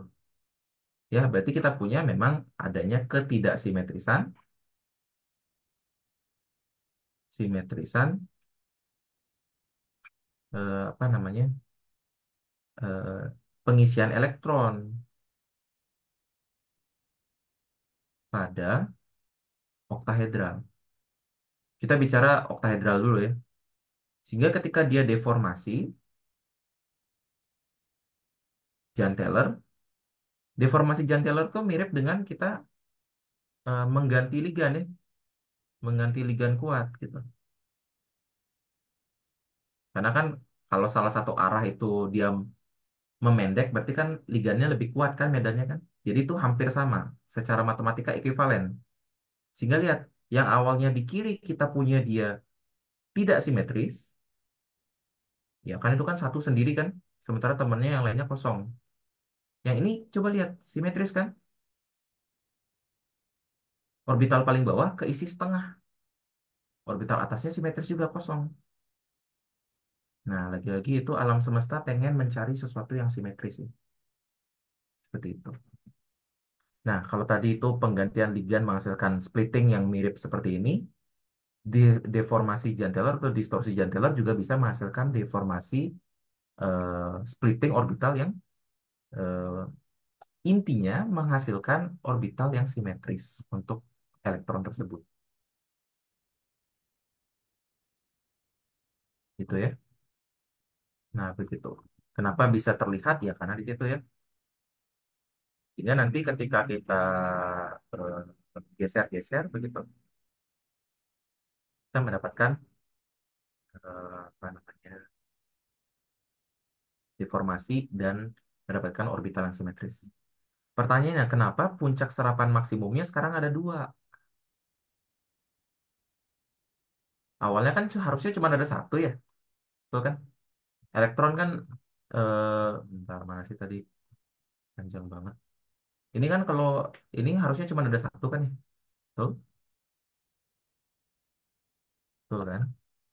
Ya, berarti kita punya memang adanya ketidaksimetrisan, simetrisan, apa namanya, eh, pengisian elektron pada oktahedral. Kita bicara oktahedral dulu ya. Sehingga ketika dia deformasi, Jahn-Teller, deformasi Jahn-Teller tuh mirip dengan kita mengganti ligan ya, mengganti ligan kuat gitu. Karena kan kalau salah satu arah itu dia memendek, berarti kan ligannya lebih kuat kan medannya kan. Jadi itu hampir sama secara matematika ekuivalen. Sehingga lihat, yang awalnya di kiri kita punya dia tidak simetris, ya kan itu kan satu sendiri kan, sementara temannya yang lainnya kosong. Yang ini coba lihat, simetris kan, orbital paling bawah keisi setengah, orbital atasnya simetris juga kosong. Nah, lagi-lagi itu alam semesta pengen mencari sesuatu yang simetris ya. Seperti itu. Nah, kalau tadi itu penggantian ligan menghasilkan splitting yang mirip seperti ini, deformasi Jahn-Teller atau distorsi Jahn-Teller juga bisa menghasilkan deformasi splitting orbital yang eh, intinya menghasilkan orbital yang simetris untuk elektron tersebut. Gitu ya. Nah, begitu. Kenapa bisa terlihat ya? Karena di situ ya. Sehingga nanti ketika kita geser-geser begitu, kita mendapatkan apa namanya, deformasi dan mendapatkan orbital yang simetris. Pertanyaannya, kenapa puncak serapan maksimumnya sekarang ada dua? Awalnya kan harusnya cuma ada satu ya, betul kan? Elektron kan, bentar mana sih tadi, panjang banget. Ini kan kalau ini harusnya cuma ada satu kan ya, betul, betul kan?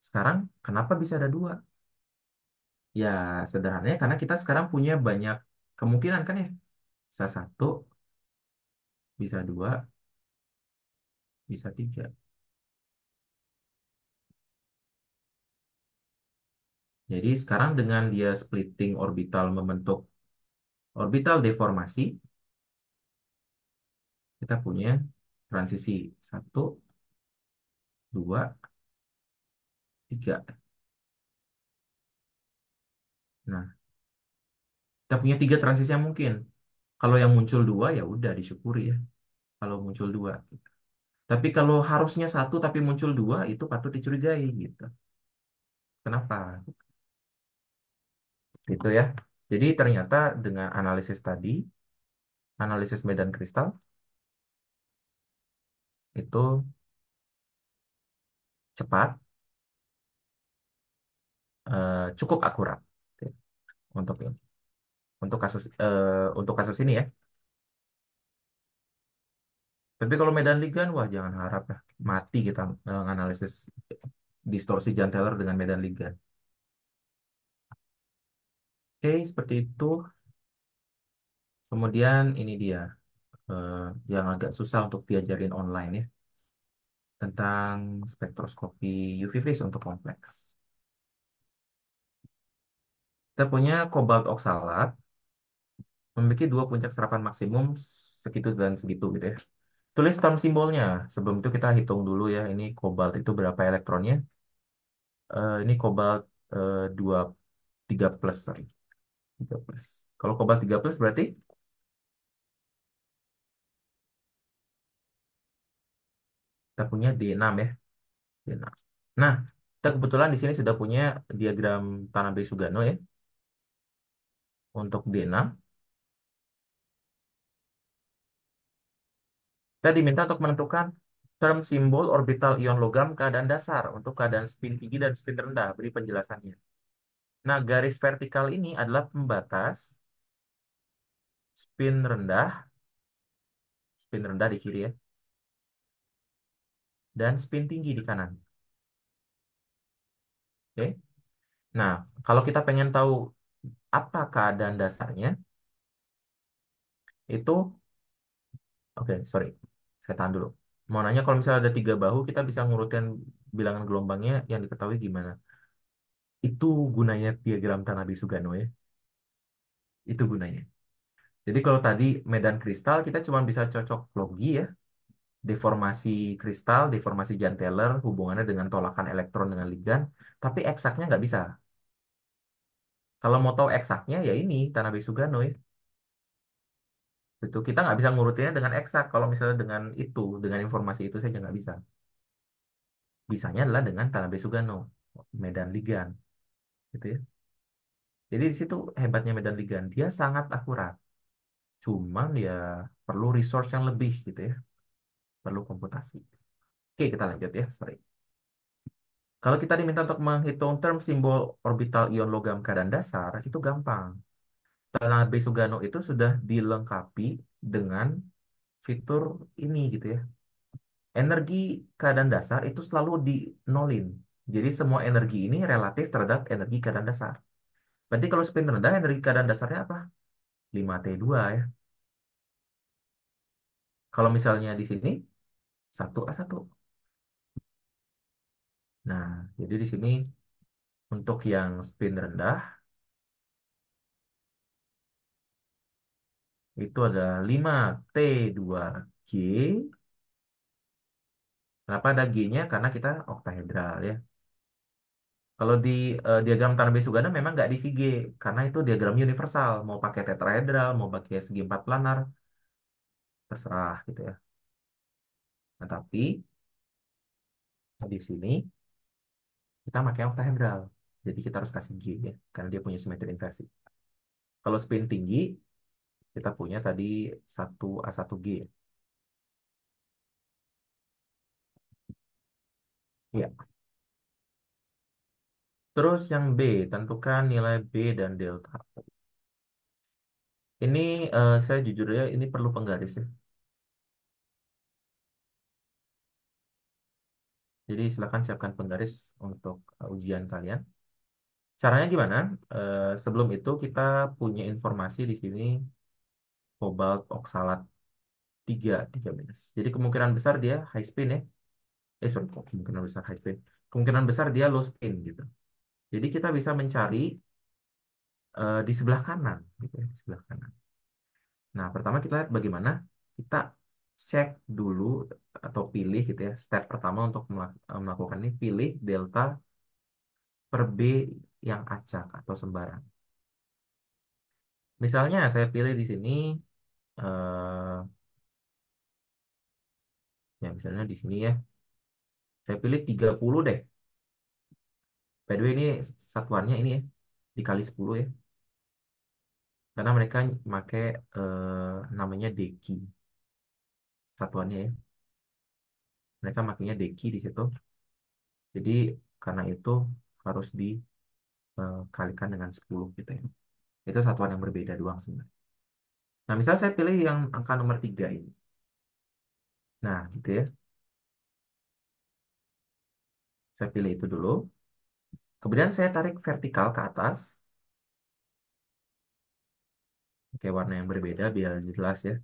Sekarang kenapa bisa ada dua? Ya sederhananya karena kita sekarang punya banyak kemungkinan kan ya, bisa satu, bisa dua, bisa tiga. Jadi sekarang dengan dia splitting orbital membentuk orbital deformasi, kita punya transisi satu, dua, tiga. Nah, kita punya tiga transisi yang mungkin. Kalau yang muncul dua ya udah disyukuri ya. Kalau muncul dua. Tapi kalau harusnya satu tapi muncul dua itu patut dicurigai gitu. Kenapa? Gitu ya. Jadi ternyata dengan analisis tadi, analisis medan kristal itu cepat, cukup akurat gitu ya, untuk ini, untuk kasus ini ya. Tapi kalau Medan Ligan, wah jangan harap ya, mati kita menganalisis distorsi Jan Taylor dengan Medan Ligan. Oke, seperti itu. Kemudian ini dia eh, yang agak susah untuk diajarin online ya, tentang spektroskopi UV phase untuk kompleks. Kita punya kobalt oksalat memiliki dua puncak serapan maksimum segitu dan segitu gitu ya. Tulis term simbolnya. Sebelum itu kita hitung dulu ya, ini kobalt itu berapa elektronnya. Ini kobalt 2 3 plus, sorry. 3 plus. Kalau kobalt 3 plus berarti kita punya D6 ya. D6. Nah, kita kebetulan di sini sudah punya diagram Tanabe-Sugano ya untuk D6. Kita diminta untuk menentukan term simbol orbital ion logam keadaan dasar untuk keadaan spin tinggi dan spin rendah. Beri penjelasannya. Nah, garis vertikal ini adalah pembatas spin rendah di kiri ya, dan spin tinggi di kanan. Oke. Nah, kalau kita pengen tahu apa keadaan dasarnya, itu, oke, sorry, saya tahan dulu. Mau nanya kalau misalnya ada tiga bahu, kita bisa ngurutin bilangan gelombangnya yang diketahui gimana? Itu gunanya diagram Tanabe-Sugano ya. Itu gunanya. Jadi kalau tadi medan kristal kita cuma bisa cocok logi ya, deformasi kristal, deformasi Jahn Teller, hubungannya dengan tolakan elektron dengan ligan, tapi eksaknya nggak bisa. Kalau mau tahu eksaknya ya ini Tanabe Sugano ya. Itu kita nggak bisa ngurutinnya dengan eksak. Kalau misalnya dengan informasi itu saja nggak bisa. Bisanya adalah dengan Tanabe Sugano, medan ligan, gitu ya. Jadi di situ hebatnya medan ligan, dia sangat akurat. Cuman ya perlu resource yang lebih gitu ya, perlu komputasi. Oke, kita lanjut ya. Sorry. Kalau kita diminta untuk menghitung term simbol orbital ion logam keadaan dasar, itu gampang. Tanabe Sugano itu sudah dilengkapi dengan fitur ini gitu ya. Energi keadaan dasar itu selalu di nolin. Jadi semua energi ini relatif terhadap energi keadaan dasar. Berarti kalau spin rendah, energi keadaan dasarnya apa? 5T2 ya. Kalau misalnya di sini 1A1. Nah, jadi di sini untuk yang spin rendah itu ada 5T2G. Kenapa ada G-nya? Karena kita oktahedral ya. Kalau di diagram Tanabe-Sugano memang nggak diisi G, karena itu diagram universal. Mau pakai tetrahedral, mau pakai segi empat planar, terserah gitu ya. Nah, tapi di sini kita pakai oktahedral. Jadi kita harus kasih G ya, karena dia punya simetri inversi. Kalau spin tinggi, kita punya tadi 1A1G. Ya. Terus yang B, tentukan nilai B dan delta. Ini saya jujur ya, ini perlu penggaris ya. Jadi silakan siapkan penggaris untuk ujian kalian. Caranya gimana? Sebelum itu kita punya informasi di sini kobalt oksalat 3 minus. Jadi kemungkinan besar dia high spin ya. Sorry, kok kemungkinan besar high spin. Kemungkinan besar dia low spin gitu. Jadi kita bisa mencari di sebelah kanan, gitu ya, di sebelah kanan. Nah, pertama kita lihat bagaimana kita cek dulu atau pilih gitu ya. Step pertama untuk melakukan ini pilih delta per B yang acak atau sembarang. Misalnya saya pilih di sini eh ya misalnya di sini ya. Saya pilih 30 deh. By the way ini satuannya ini ya dikali 10 ya. Karena mereka pakai namanya deki satuannya ya. Mereka makainya deki di situ. Jadi karena itu harus di kalikan dengan 10 gitu ya. Itu satuan yang berbeda doang sebenarnya. Nah, misal saya pilih yang angka nomor 3 ini. Nah, gitu ya. Saya pilih itu dulu. Kemudian saya tarik vertikal ke atas. Oke, warna yang berbeda biar jelas ya.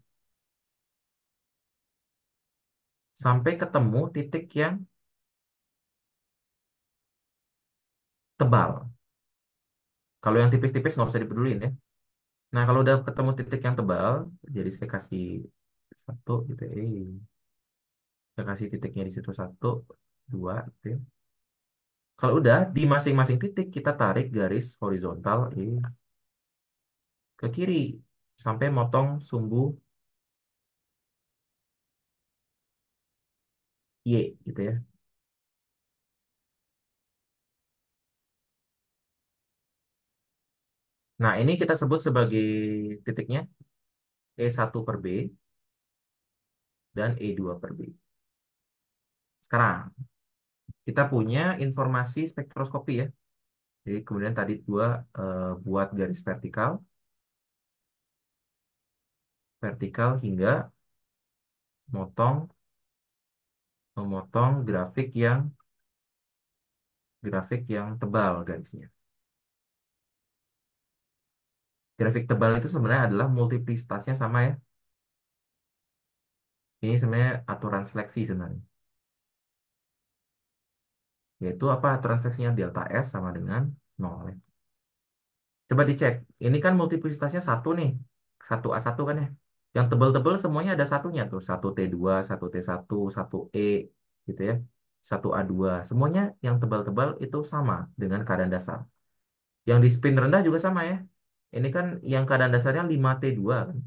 Sampai ketemu titik yang tebal. Kalau yang tipis-tipis nggak usah dipedulin ya. Nah, kalau udah ketemu titik yang tebal, jadi saya kasih satu gitu ya. Saya kasih titiknya di situ satu, dua, gitu ya. Kalau udah di masing-masing titik kita tarik garis horizontal ke kiri sampai motong sumbu Y gitu ya. Nah, ini kita sebut sebagai titiknya E1 per B dan E2 per B. Sekarang kita punya informasi spektroskopi ya. Jadi kemudian tadi dua buat garis vertikal, vertikal hingga motong memotong grafik yang tebal garisnya. Grafik tebal itu sebenarnya adalah multiplicitasnya sama ya. Ini sebenarnya aturan seleksi sebenarnya. Yaitu apa aturan seleksinya delta S sama dengan 0 ya. Coba dicek. Ini kan multiplicitasnya satu nih. Satu a satu kan ya. Yang tebal-tebal semuanya ada satunya tuh. Satu t dua, satu t satu, satu e gitu ya. Satu a dua. Semuanya yang tebal-tebal itu sama dengan keadaan dasar. Yang di spin rendah juga sama ya. Ini kan yang keadaan dasarnya 5T2 kan.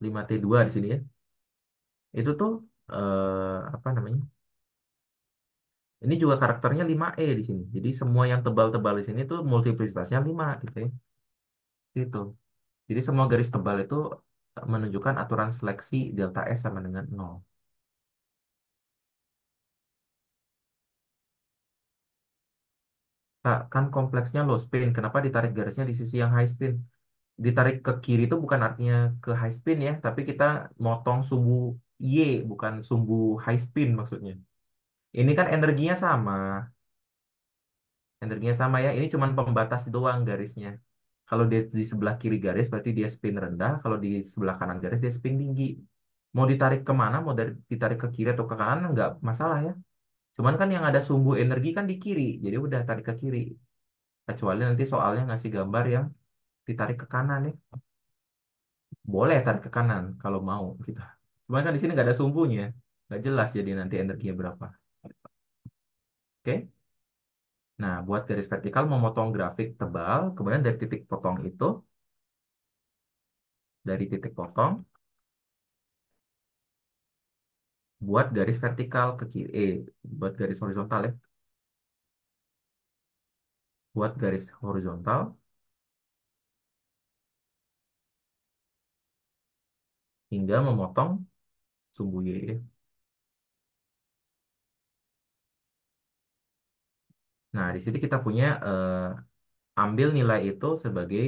5T2 di sini ya. Itu tuh apa namanya? Ini juga karakternya 5E di sini. Jadi semua yang tebal-tebal di sini tuh multiplicitasnya 5 gitu ya. Gitu. Jadi semua garis tebal itu menunjukkan aturan seleksi delta S sama dengan 0. Nah, kan kompleksnya low spin. Kenapa ditarik garisnya di sisi yang high spin? Ditarik ke kiri itu bukan artinya ke high spin ya, tapi kita motong sumbu Y, bukan sumbu high spin maksudnya. Ini kan energinya sama. Energinya sama ya. Ini cuma pembatas doang garisnya. Kalau dia di sebelah kiri garis berarti dia spin rendah. Kalau di sebelah kanan garis dia spin tinggi. Mau ditarik kemana, mau ditarik ke kiri atau ke kanan nggak masalah ya. Cuman kan yang ada sumbu energi kan di kiri. Jadi udah tarik ke kiri. Kecuali nanti soalnya ngasih gambar yang ditarik ke kanan ya. Boleh tarik ke kanan kalau mau gitu. Cuman kan di sini nggak ada sumbunya. Nggak jelas jadi nanti energinya berapa. Oke. Nah, buat garis vertikal memotong grafik tebal, kemudian dari titik potong, buat garis vertikal ke kiri, buat garis horizontal ya, buat garis horizontal hingga memotong sumbu Y. Ya. Nah, di sini kita punya ambil nilai itu sebagai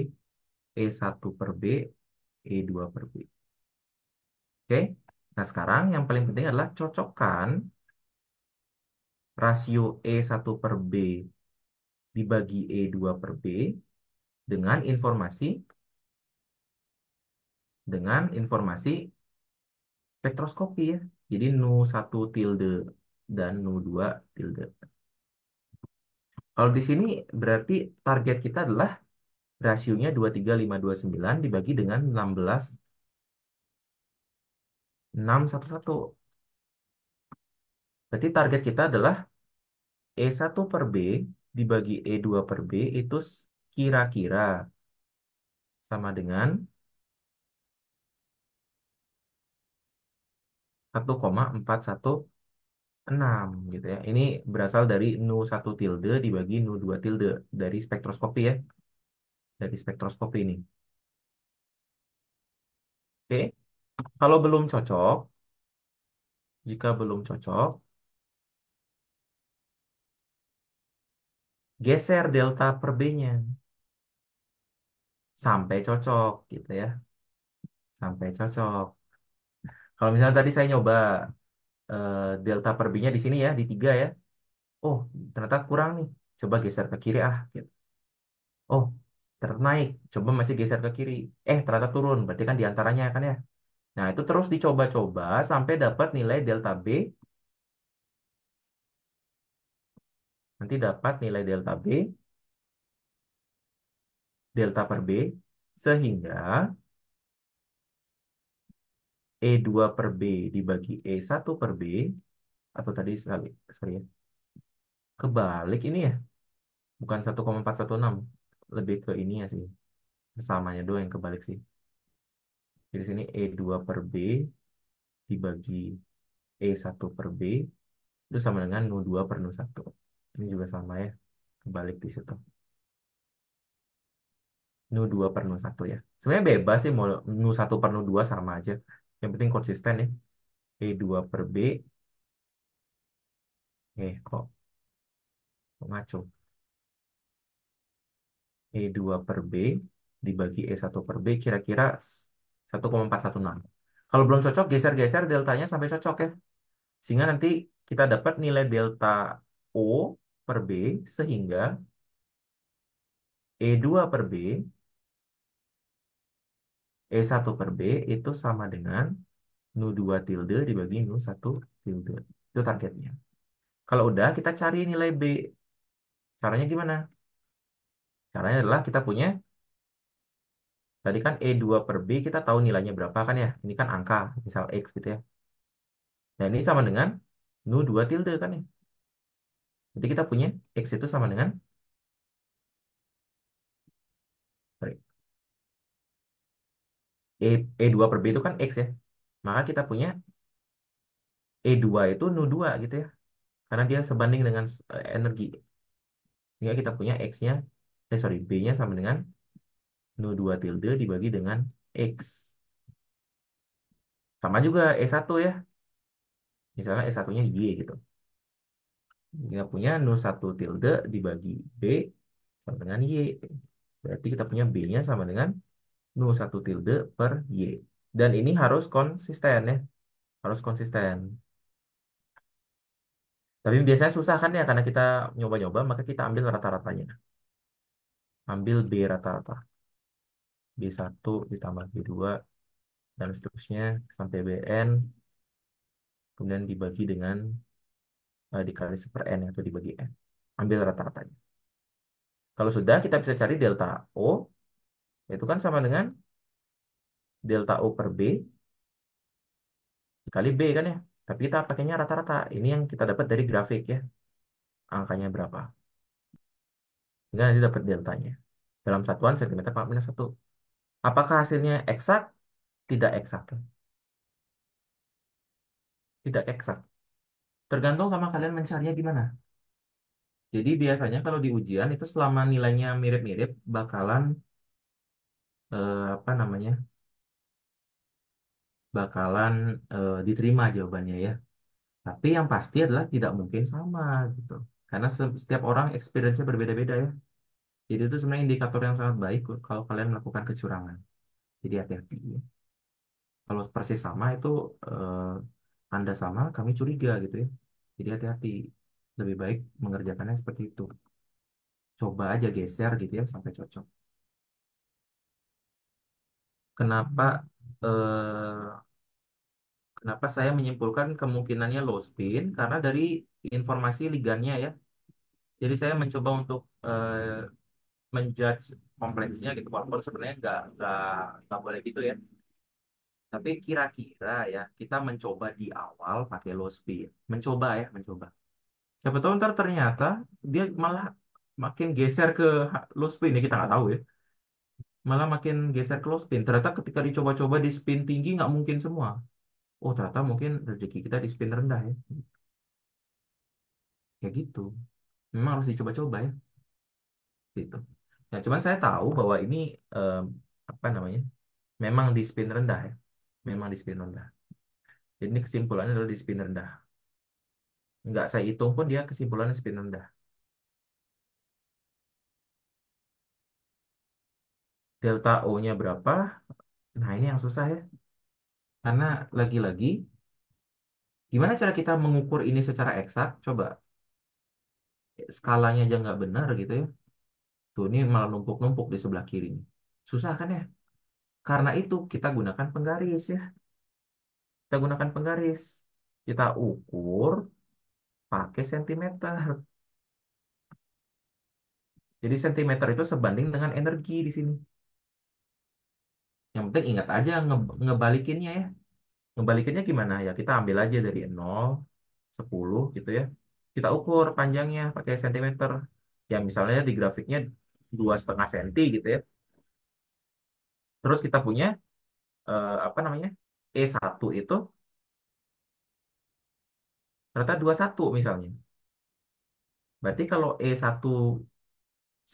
E1 per B, E2 per B. Oke. Nah, sekarang yang paling penting adalah cocokkan rasio E1 per B dibagi E2 per B dengan informasi spektroskopi ya. Jadi Nu 1 tilde dan Nu 2 tilde. Kalau di sini berarti target kita adalah rasionya 23529 dibagi dengan 16,611. Berarti target kita adalah E1 per B dibagi E2 per B itu kira-kira sama dengan 1,416 gitu ya. Ini berasal dari Nu 1 tilde dibagi Nu 2 tilde dari spektroskopi ya. Dari spektroskopi ini. Oke. Kalau belum cocok, jika belum cocok, geser delta per B-nya sampai cocok gitu ya, sampai cocok. Kalau misalnya tadi saya nyoba delta per B-nya di sini ya, di 3 ya. Oh, ternyata kurang nih. Coba geser ke kiri ah, gitu. Oh, ternyata naik. Coba masih geser ke kiri. Ternyata turun. Berarti kan di antaranya kan ya. Nah, itu terus dicoba-coba sampai dapat nilai delta B. Nanti dapat nilai delta B, delta per B, sehingga E2 per B dibagi E1 per B, atau tadi sekali, sorry ya, kebalik ini ya, bukan 1,416, lebih ke ini ya sih, samanya doang yang kebalik sih. Jadi sini E2 per B dibagi E1 per B, itu sama dengan Nu2 per Nu1. Ini juga sama ya, kebalik di situ. Nu2 per Nu1 ya. Sebenarnya bebas sih, mau Nu1 per Nu2 sama aja. Yang penting konsisten ya. E2 per B, kok ngaco. E2 per B dibagi E1 per B kira-kira 1,416. Kalau belum cocok, geser-geser deltanya sampai cocok ya. Sehingga nanti kita dapat nilai delta O per B, sehingga E2 per B, E1 per B itu sama dengan Nu2 tilde dibagi Nu1 tilde. Itu targetnya. Kalau udah, kita cari nilai B. Caranya gimana? Caranya adalah kita punya, tadi kan E2 per B kita tahu nilainya berapa kan ya. Ini kan angka, misal X gitu ya. Nah, ini sama dengan Nu2 tilde kan ya. Jadi kita punya X itu sama dengan, sorry, E2 per B itu kan X ya. Maka kita punya E2 itu Nu2 gitu ya. Karena dia sebanding dengan energi. Sehingga kita punya X-nya, sorry, B-nya sama dengan Nu2 tilde dibagi dengan X. Sama juga E1 ya. Misalnya E1-nya Y gitu. Kita punya Nu1 tilde dibagi B sama dengan Y. Berarti kita punya B-nya sama dengan Nu1 tilde per Y. Dan ini harus konsisten ya. Harus konsisten. Tapi biasanya susah kan ya, karena kita nyoba-nyoba, maka kita ambil rata-ratanya. Ambil B rata-rata. B1 ditambah B2, dan seterusnya sampai Bn, kemudian dibagi dengan, dikali per N atau dibagi N. Ambil rata-ratanya. Kalau sudah, kita bisa cari delta O, itu kan sama dengan delta O per B dikali B kan ya. Tapi kita pakainya rata-rata. Ini yang kita dapat dari grafik ya. Angkanya berapa. Sehingga nanti dapat deltanya. Dalam satuan sentimeter per minus 1. Apakah hasilnya eksak? Tidak eksak. Tidak eksak. Tergantung sama kalian mencarinya gimana. Jadi biasanya kalau di ujian itu selama nilainya mirip-mirip bakalan, apa namanya, bakalan diterima jawabannya ya. Tapi yang pasti adalah tidak mungkin sama gitu. Karena setiap orang experience-nya berbeda-beda ya. Jadi itu sebenarnya indikator yang sangat baik kalau kalian melakukan kecurangan. Jadi hati-hati ya. Kalau persis sama itu, Anda sama, kami curiga gitu ya. Jadi hati-hati. Lebih baik mengerjakannya seperti itu. Coba aja geser gitu ya sampai cocok. Kenapa eh, kenapa saya menyimpulkan kemungkinannya low spin? Karena dari informasi ligannya ya. Jadi saya mencoba untuk menjudge kompleksnya gitu. Walaupun sebenarnya nggak boleh gitu ya. Tapi kira-kira ya kita mencoba di awal pakai low spin. Mencoba ya, mencoba. Siapa tahu ntar ternyata dia malah makin geser ke low spin. Ini kita nggak tahu ya. Malah makin geser ke low spin. Ternyata ketika dicoba-coba di spin tinggi nggak mungkin semua. Oh, ternyata mungkin rezeki kita di spin rendah ya. Kayak gitu. Memang harus dicoba-coba ya. Gitu. Nah, cuman saya tahu bahwa ini, em, apa namanya? Memang di spin rendah ya. Memang di spin rendah. Jadi ini kesimpulannya adalah di spin rendah. Nggak saya hitung pun dia kesimpulannya spin rendah. Delta O-nya berapa? Nah, ini yang susah ya. Karena lagi-lagi, gimana cara kita mengukur ini secara eksak? Coba, skalanya aja nggak benar gitu ya. Tuh, ini malah numpuk-numpuk di sebelah kiri. Susah kan ya? Karena itu, kita gunakan penggaris ya. Kita gunakan penggaris. Kita ukur pakai sentimeter. Jadi sentimeter itu sebanding dengan energi di sini. Yang penting ingat aja ngebalikinnya ya. Ngebalikinnya gimana ya? Kita ambil aja dari 0, 10 gitu ya. Kita ukur panjangnya pakai sentimeter. Ya misalnya di grafiknya 2,5 senti gitu ya. Terus kita punya apa namanya? E1 itu ternyata 21 misalnya. Berarti kalau E1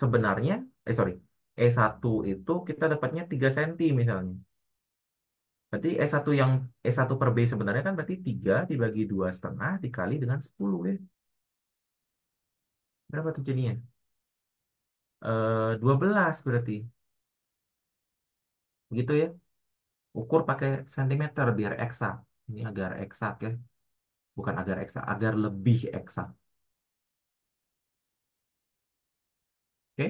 sebenarnya, sorry, E1 itu kita dapatnya 3 senti misalnya. Berarti E1 per B sebenarnya kan berarti 3 dibagi 2,5 dikali dengan 10 ya. Berapa tuh jadinya? 12 berarti. Begitu ya. Ukur pakai sentimeter biar eksak. Ini agar eksak ya. Bukan agar eksak, agar lebih eksak. Oke,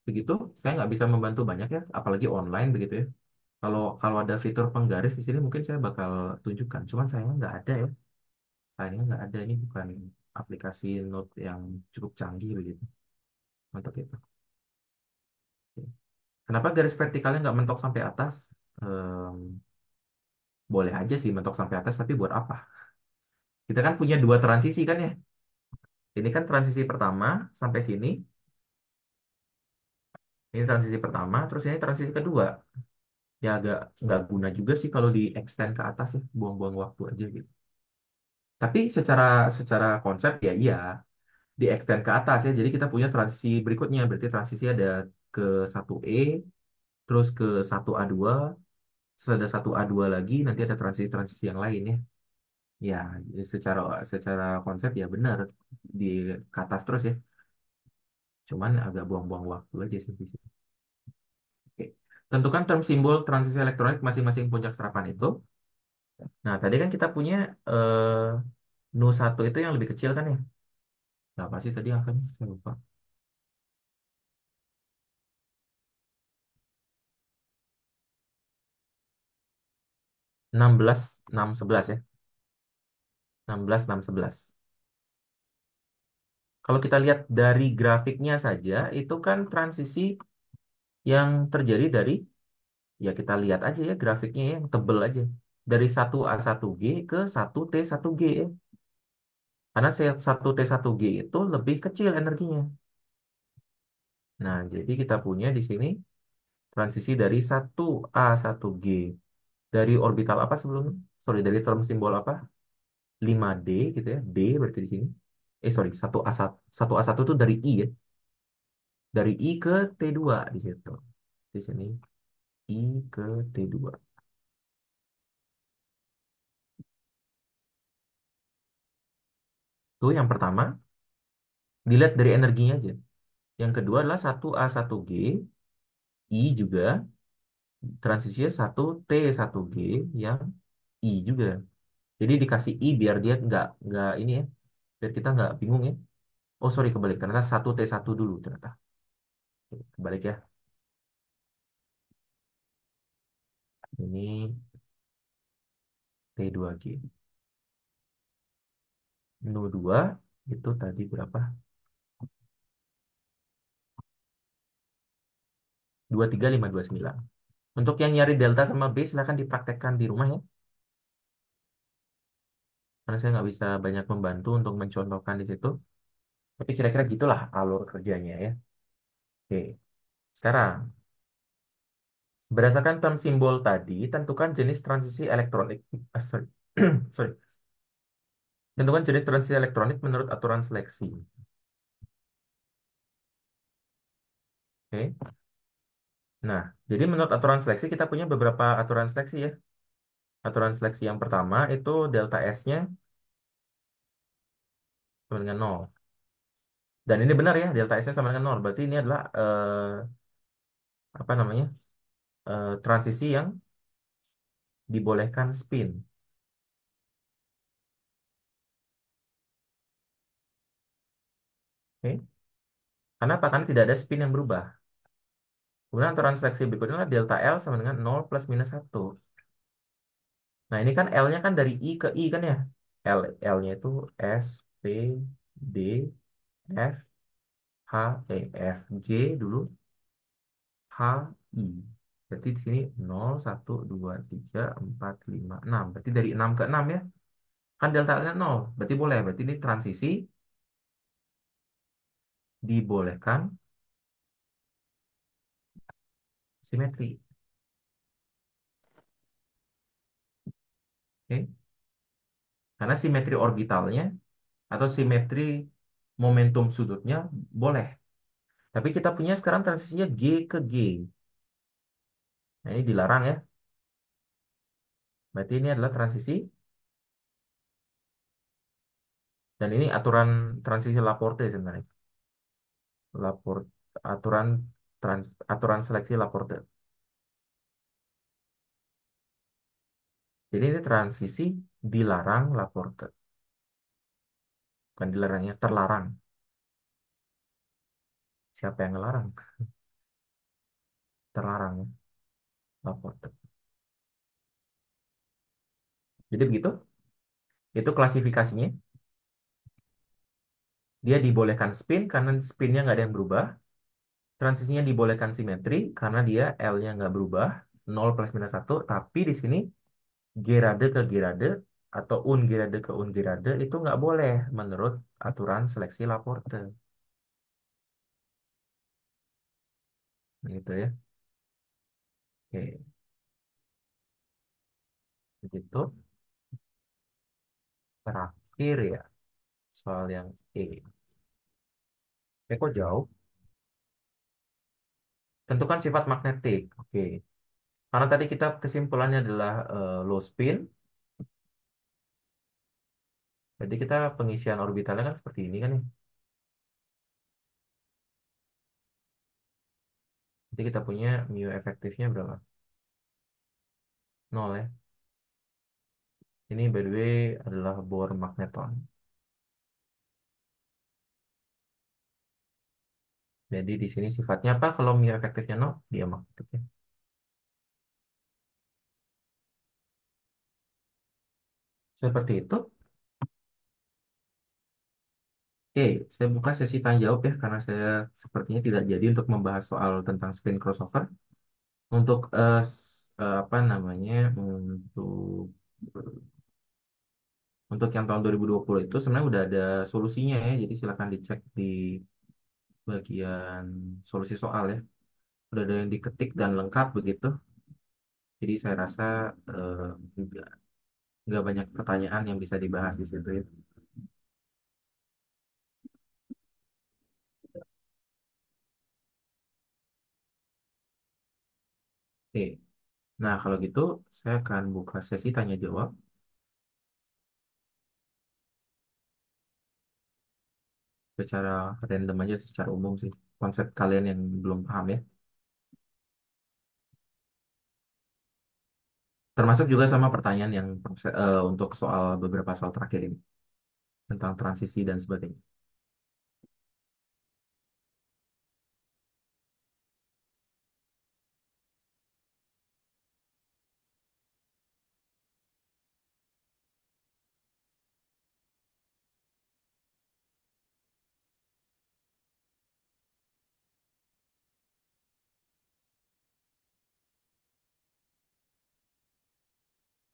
begitu. Saya nggak bisa membantu banyak ya, apalagi online begitu ya. Kalau kalau ada fitur penggaris di sini mungkin saya bakal tunjukkan. Cuman sayangnya nggak ada ya. Sayangnya nggak ada, ini bukan aplikasi Note yang cukup canggih begitu untuk itu. Oke. Kenapa garis vertikalnya nggak mentok sampai atas? Em, boleh aja sih mentok sampai atas, tapi buat apa? Kita kan punya dua transisi kan ya. Ini kan transisi pertama sampai sini. Ini transisi pertama, terus ini transisi kedua. Ya agak nggak guna juga sih kalau di extend ke atas ya, buang-buang waktu aja gitu. Tapi secara secara konsep ya iya, di extend ke atas ya. Jadi kita punya transisi berikutnya, berarti transisi ada ke 1E, terus ke 1A2, terus ada 1A2 lagi, nanti ada transisi-transisi yang lain ya. Ya, jadi secara secara konsep ya benar di ke atas terus ya. Cuman agak buang-buang waktu aja sih di situ. Oke. Tentukan term simbol transisi elektronik masing-masing puncak serapan itu. Nah, tadi kan kita punya Nu 1 itu yang lebih kecil kan ya? Berapa sih tadi angkanya? Saya lupa. 16, 6, 11 ya. 16, 6, 11. Kalau kita lihat dari grafiknya saja, itu kan transisi yang terjadi dari, ya kita lihat aja ya grafiknya ya, yang tebel aja. Dari 1A1G ke 1T1G ya. Karena 1T1G itu lebih kecil energinya. Nah, jadi kita punya di sini transisi dari 1A1G. Dari orbital apa sebelumnya? Sorry, dari term simbol apa? 5D gitu ya. D berarti di sini. Sorry, 1A1 itu dari I ya. Dari I ke T2 di situ. Di sini I ke T2. Itu yang pertama, dilihat dari energinya aja. Yang kedua adalah 1A1G, I juga, transisinya 1T1G yang I juga. Jadi dikasih I biar dia nggak ini ya, biar kita nggak bingung ya. Oh sorry kebalik, ternyata 1T1 dulu ternyata. Oke, kebalik ya. Ini T2G. Nu 2 itu tadi berapa? 23529. Untuk yang nyari delta sama B silahkan dipraktekkan di rumah ya. Karena saya nggak bisa banyak membantu untuk mencontohkan di situ. Tapi kira-kira gitulah alur kerjanya ya. Oke, sekarang berdasarkan term simbol tadi, tentukan jenis transisi elektronik. Sorry. Sorry. Tentukan jenis transisi elektronik menurut aturan seleksi. Oke. Nah, jadi menurut aturan seleksi kita punya beberapa aturan seleksi ya. Aturan seleksi yang pertama itu delta S-nya sama dengan nol. Dan ini benar ya, delta S-nya sama dengan nol. Berarti ini adalah apa namanya? transisi yang dibolehkan spin. Oke? Karena apa? Karena tidak ada spin yang berubah. Kemudian aturan seleksi berikutnya adalah delta L sama dengan 0 + -1. Nah, ini kan L-nya kan dari I ke I kan ya. L-nya itu S, P, D, F, H, F, G dulu, H, I. Berarti di sini 0 1 2 3 4 5 6. Berarti dari 6 ke 6 ya. Kan delta L-nya 0. Berarti boleh. Berarti ini transisi dibolehkan simetri. Oke? Karena simetri orbitalnya atau simetri momentum sudutnya boleh. Tapi kita punya sekarang transisinya G ke G. Nah, ini dilarang ya. Berarti ini adalah transisi dan ini aturan transisi Laporte sebenarnya. Laporte aturan aturan seleksi Laporte. Jadi ini transisi dilarang Laporte. Bukan dilarangnya, terlarang. Siapa yang ngelarang? Terlarang ya, Laporte. Jadi begitu. Itu klasifikasinya. Dia dibolehkan spin karena spinnya nggak ada yang berubah. Transisinya dibolehkan simetri karena dia L-nya nggak berubah. 0 + -1. Tapi di sini gerade ke gerade atau ungerade ke ungerade itu nggak boleh menurut aturan seleksi Laporte. Gitu ya. Oke, begitu. Terakhir ya, soal yang E. Kok jauh? Tentukan sifat magnetik. Oke. Karena tadi kita kesimpulannya adalah low spin, jadi kita pengisian orbitalnya kan seperti ini kan ya. Jadi kita punya mu efektifnya berapa? Nol ya. Ini by the way adalah Bohr magneton. Jadi di sini sifatnya apa? Kalau mu efektifnya nol, dia magnetiknya. Seperti itu. Oke, saya buka sesi tanya jawab ya, karena saya sepertinya tidak jadi untuk membahas soal tentang spin crossover. Untuk apa namanya, untuk yang tahun 2020 itu sebenarnya udah ada solusinya ya. Jadi silakan dicek di bagian solusi soal ya. Udah ada yang diketik dan lengkap begitu. Jadi saya rasa eh, nggak nggak banyak pertanyaan yang bisa dibahas di situ ya. Oke. Nah, kalau gitu saya akan buka sesi tanya jawab secara random aja, secara umum sih. Konsep kalian yang belum paham ya. Termasuk juga sama pertanyaan yang untuk soal beberapa soal terakhir ini tentang transisi dan sebagainya.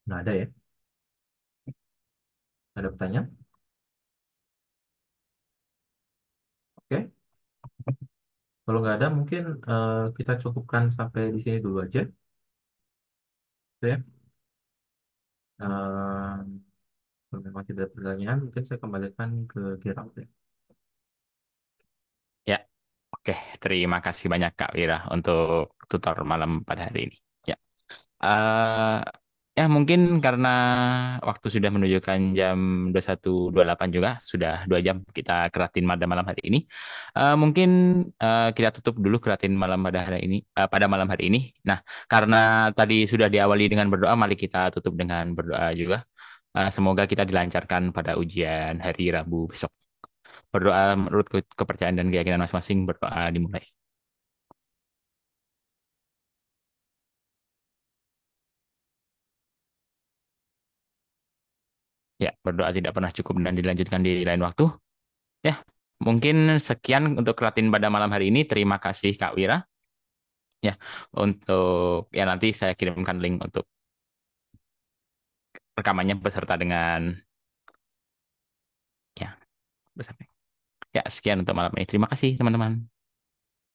Nggak ada ya? Ada pertanyaan? Oke. Kalau nggak ada, mungkin kita cukupkan sampai di sini dulu aja. Gitu ya. Eh, Kalau memang tidak ada pertanyaan, mungkin saya kembalikan ke Gerald ya. Ya, oke. Terima kasih banyak Kak Wira untuk tutor malam pada hari ini. Ya. eh Ya, mungkin karena waktu sudah menunjukkan jam 21.28 juga, sudah 2 jam kita keratin pada malam hari ini. Mungkin kita tutup dulu keratin malam pada hari ini, pada malam hari ini. Nah, karena tadi sudah diawali dengan berdoa, mari kita tutup dengan berdoa juga. Semoga kita dilancarkan pada ujian hari Rabu besok. Berdoa menurut kepercayaan dan keyakinan masing-masing, berdoa dimulai. Ya, berdoa tidak pernah cukup dan dilanjutkan di lain waktu. Ya, mungkin sekian untuk Keratin pada malam hari ini. Terima kasih Kak Wira. Ya, untuk ya nanti saya kirimkan link untuk rekamannya beserta dengan ya beserta. Ya, sekian untuk malam ini. Terima kasih teman-teman.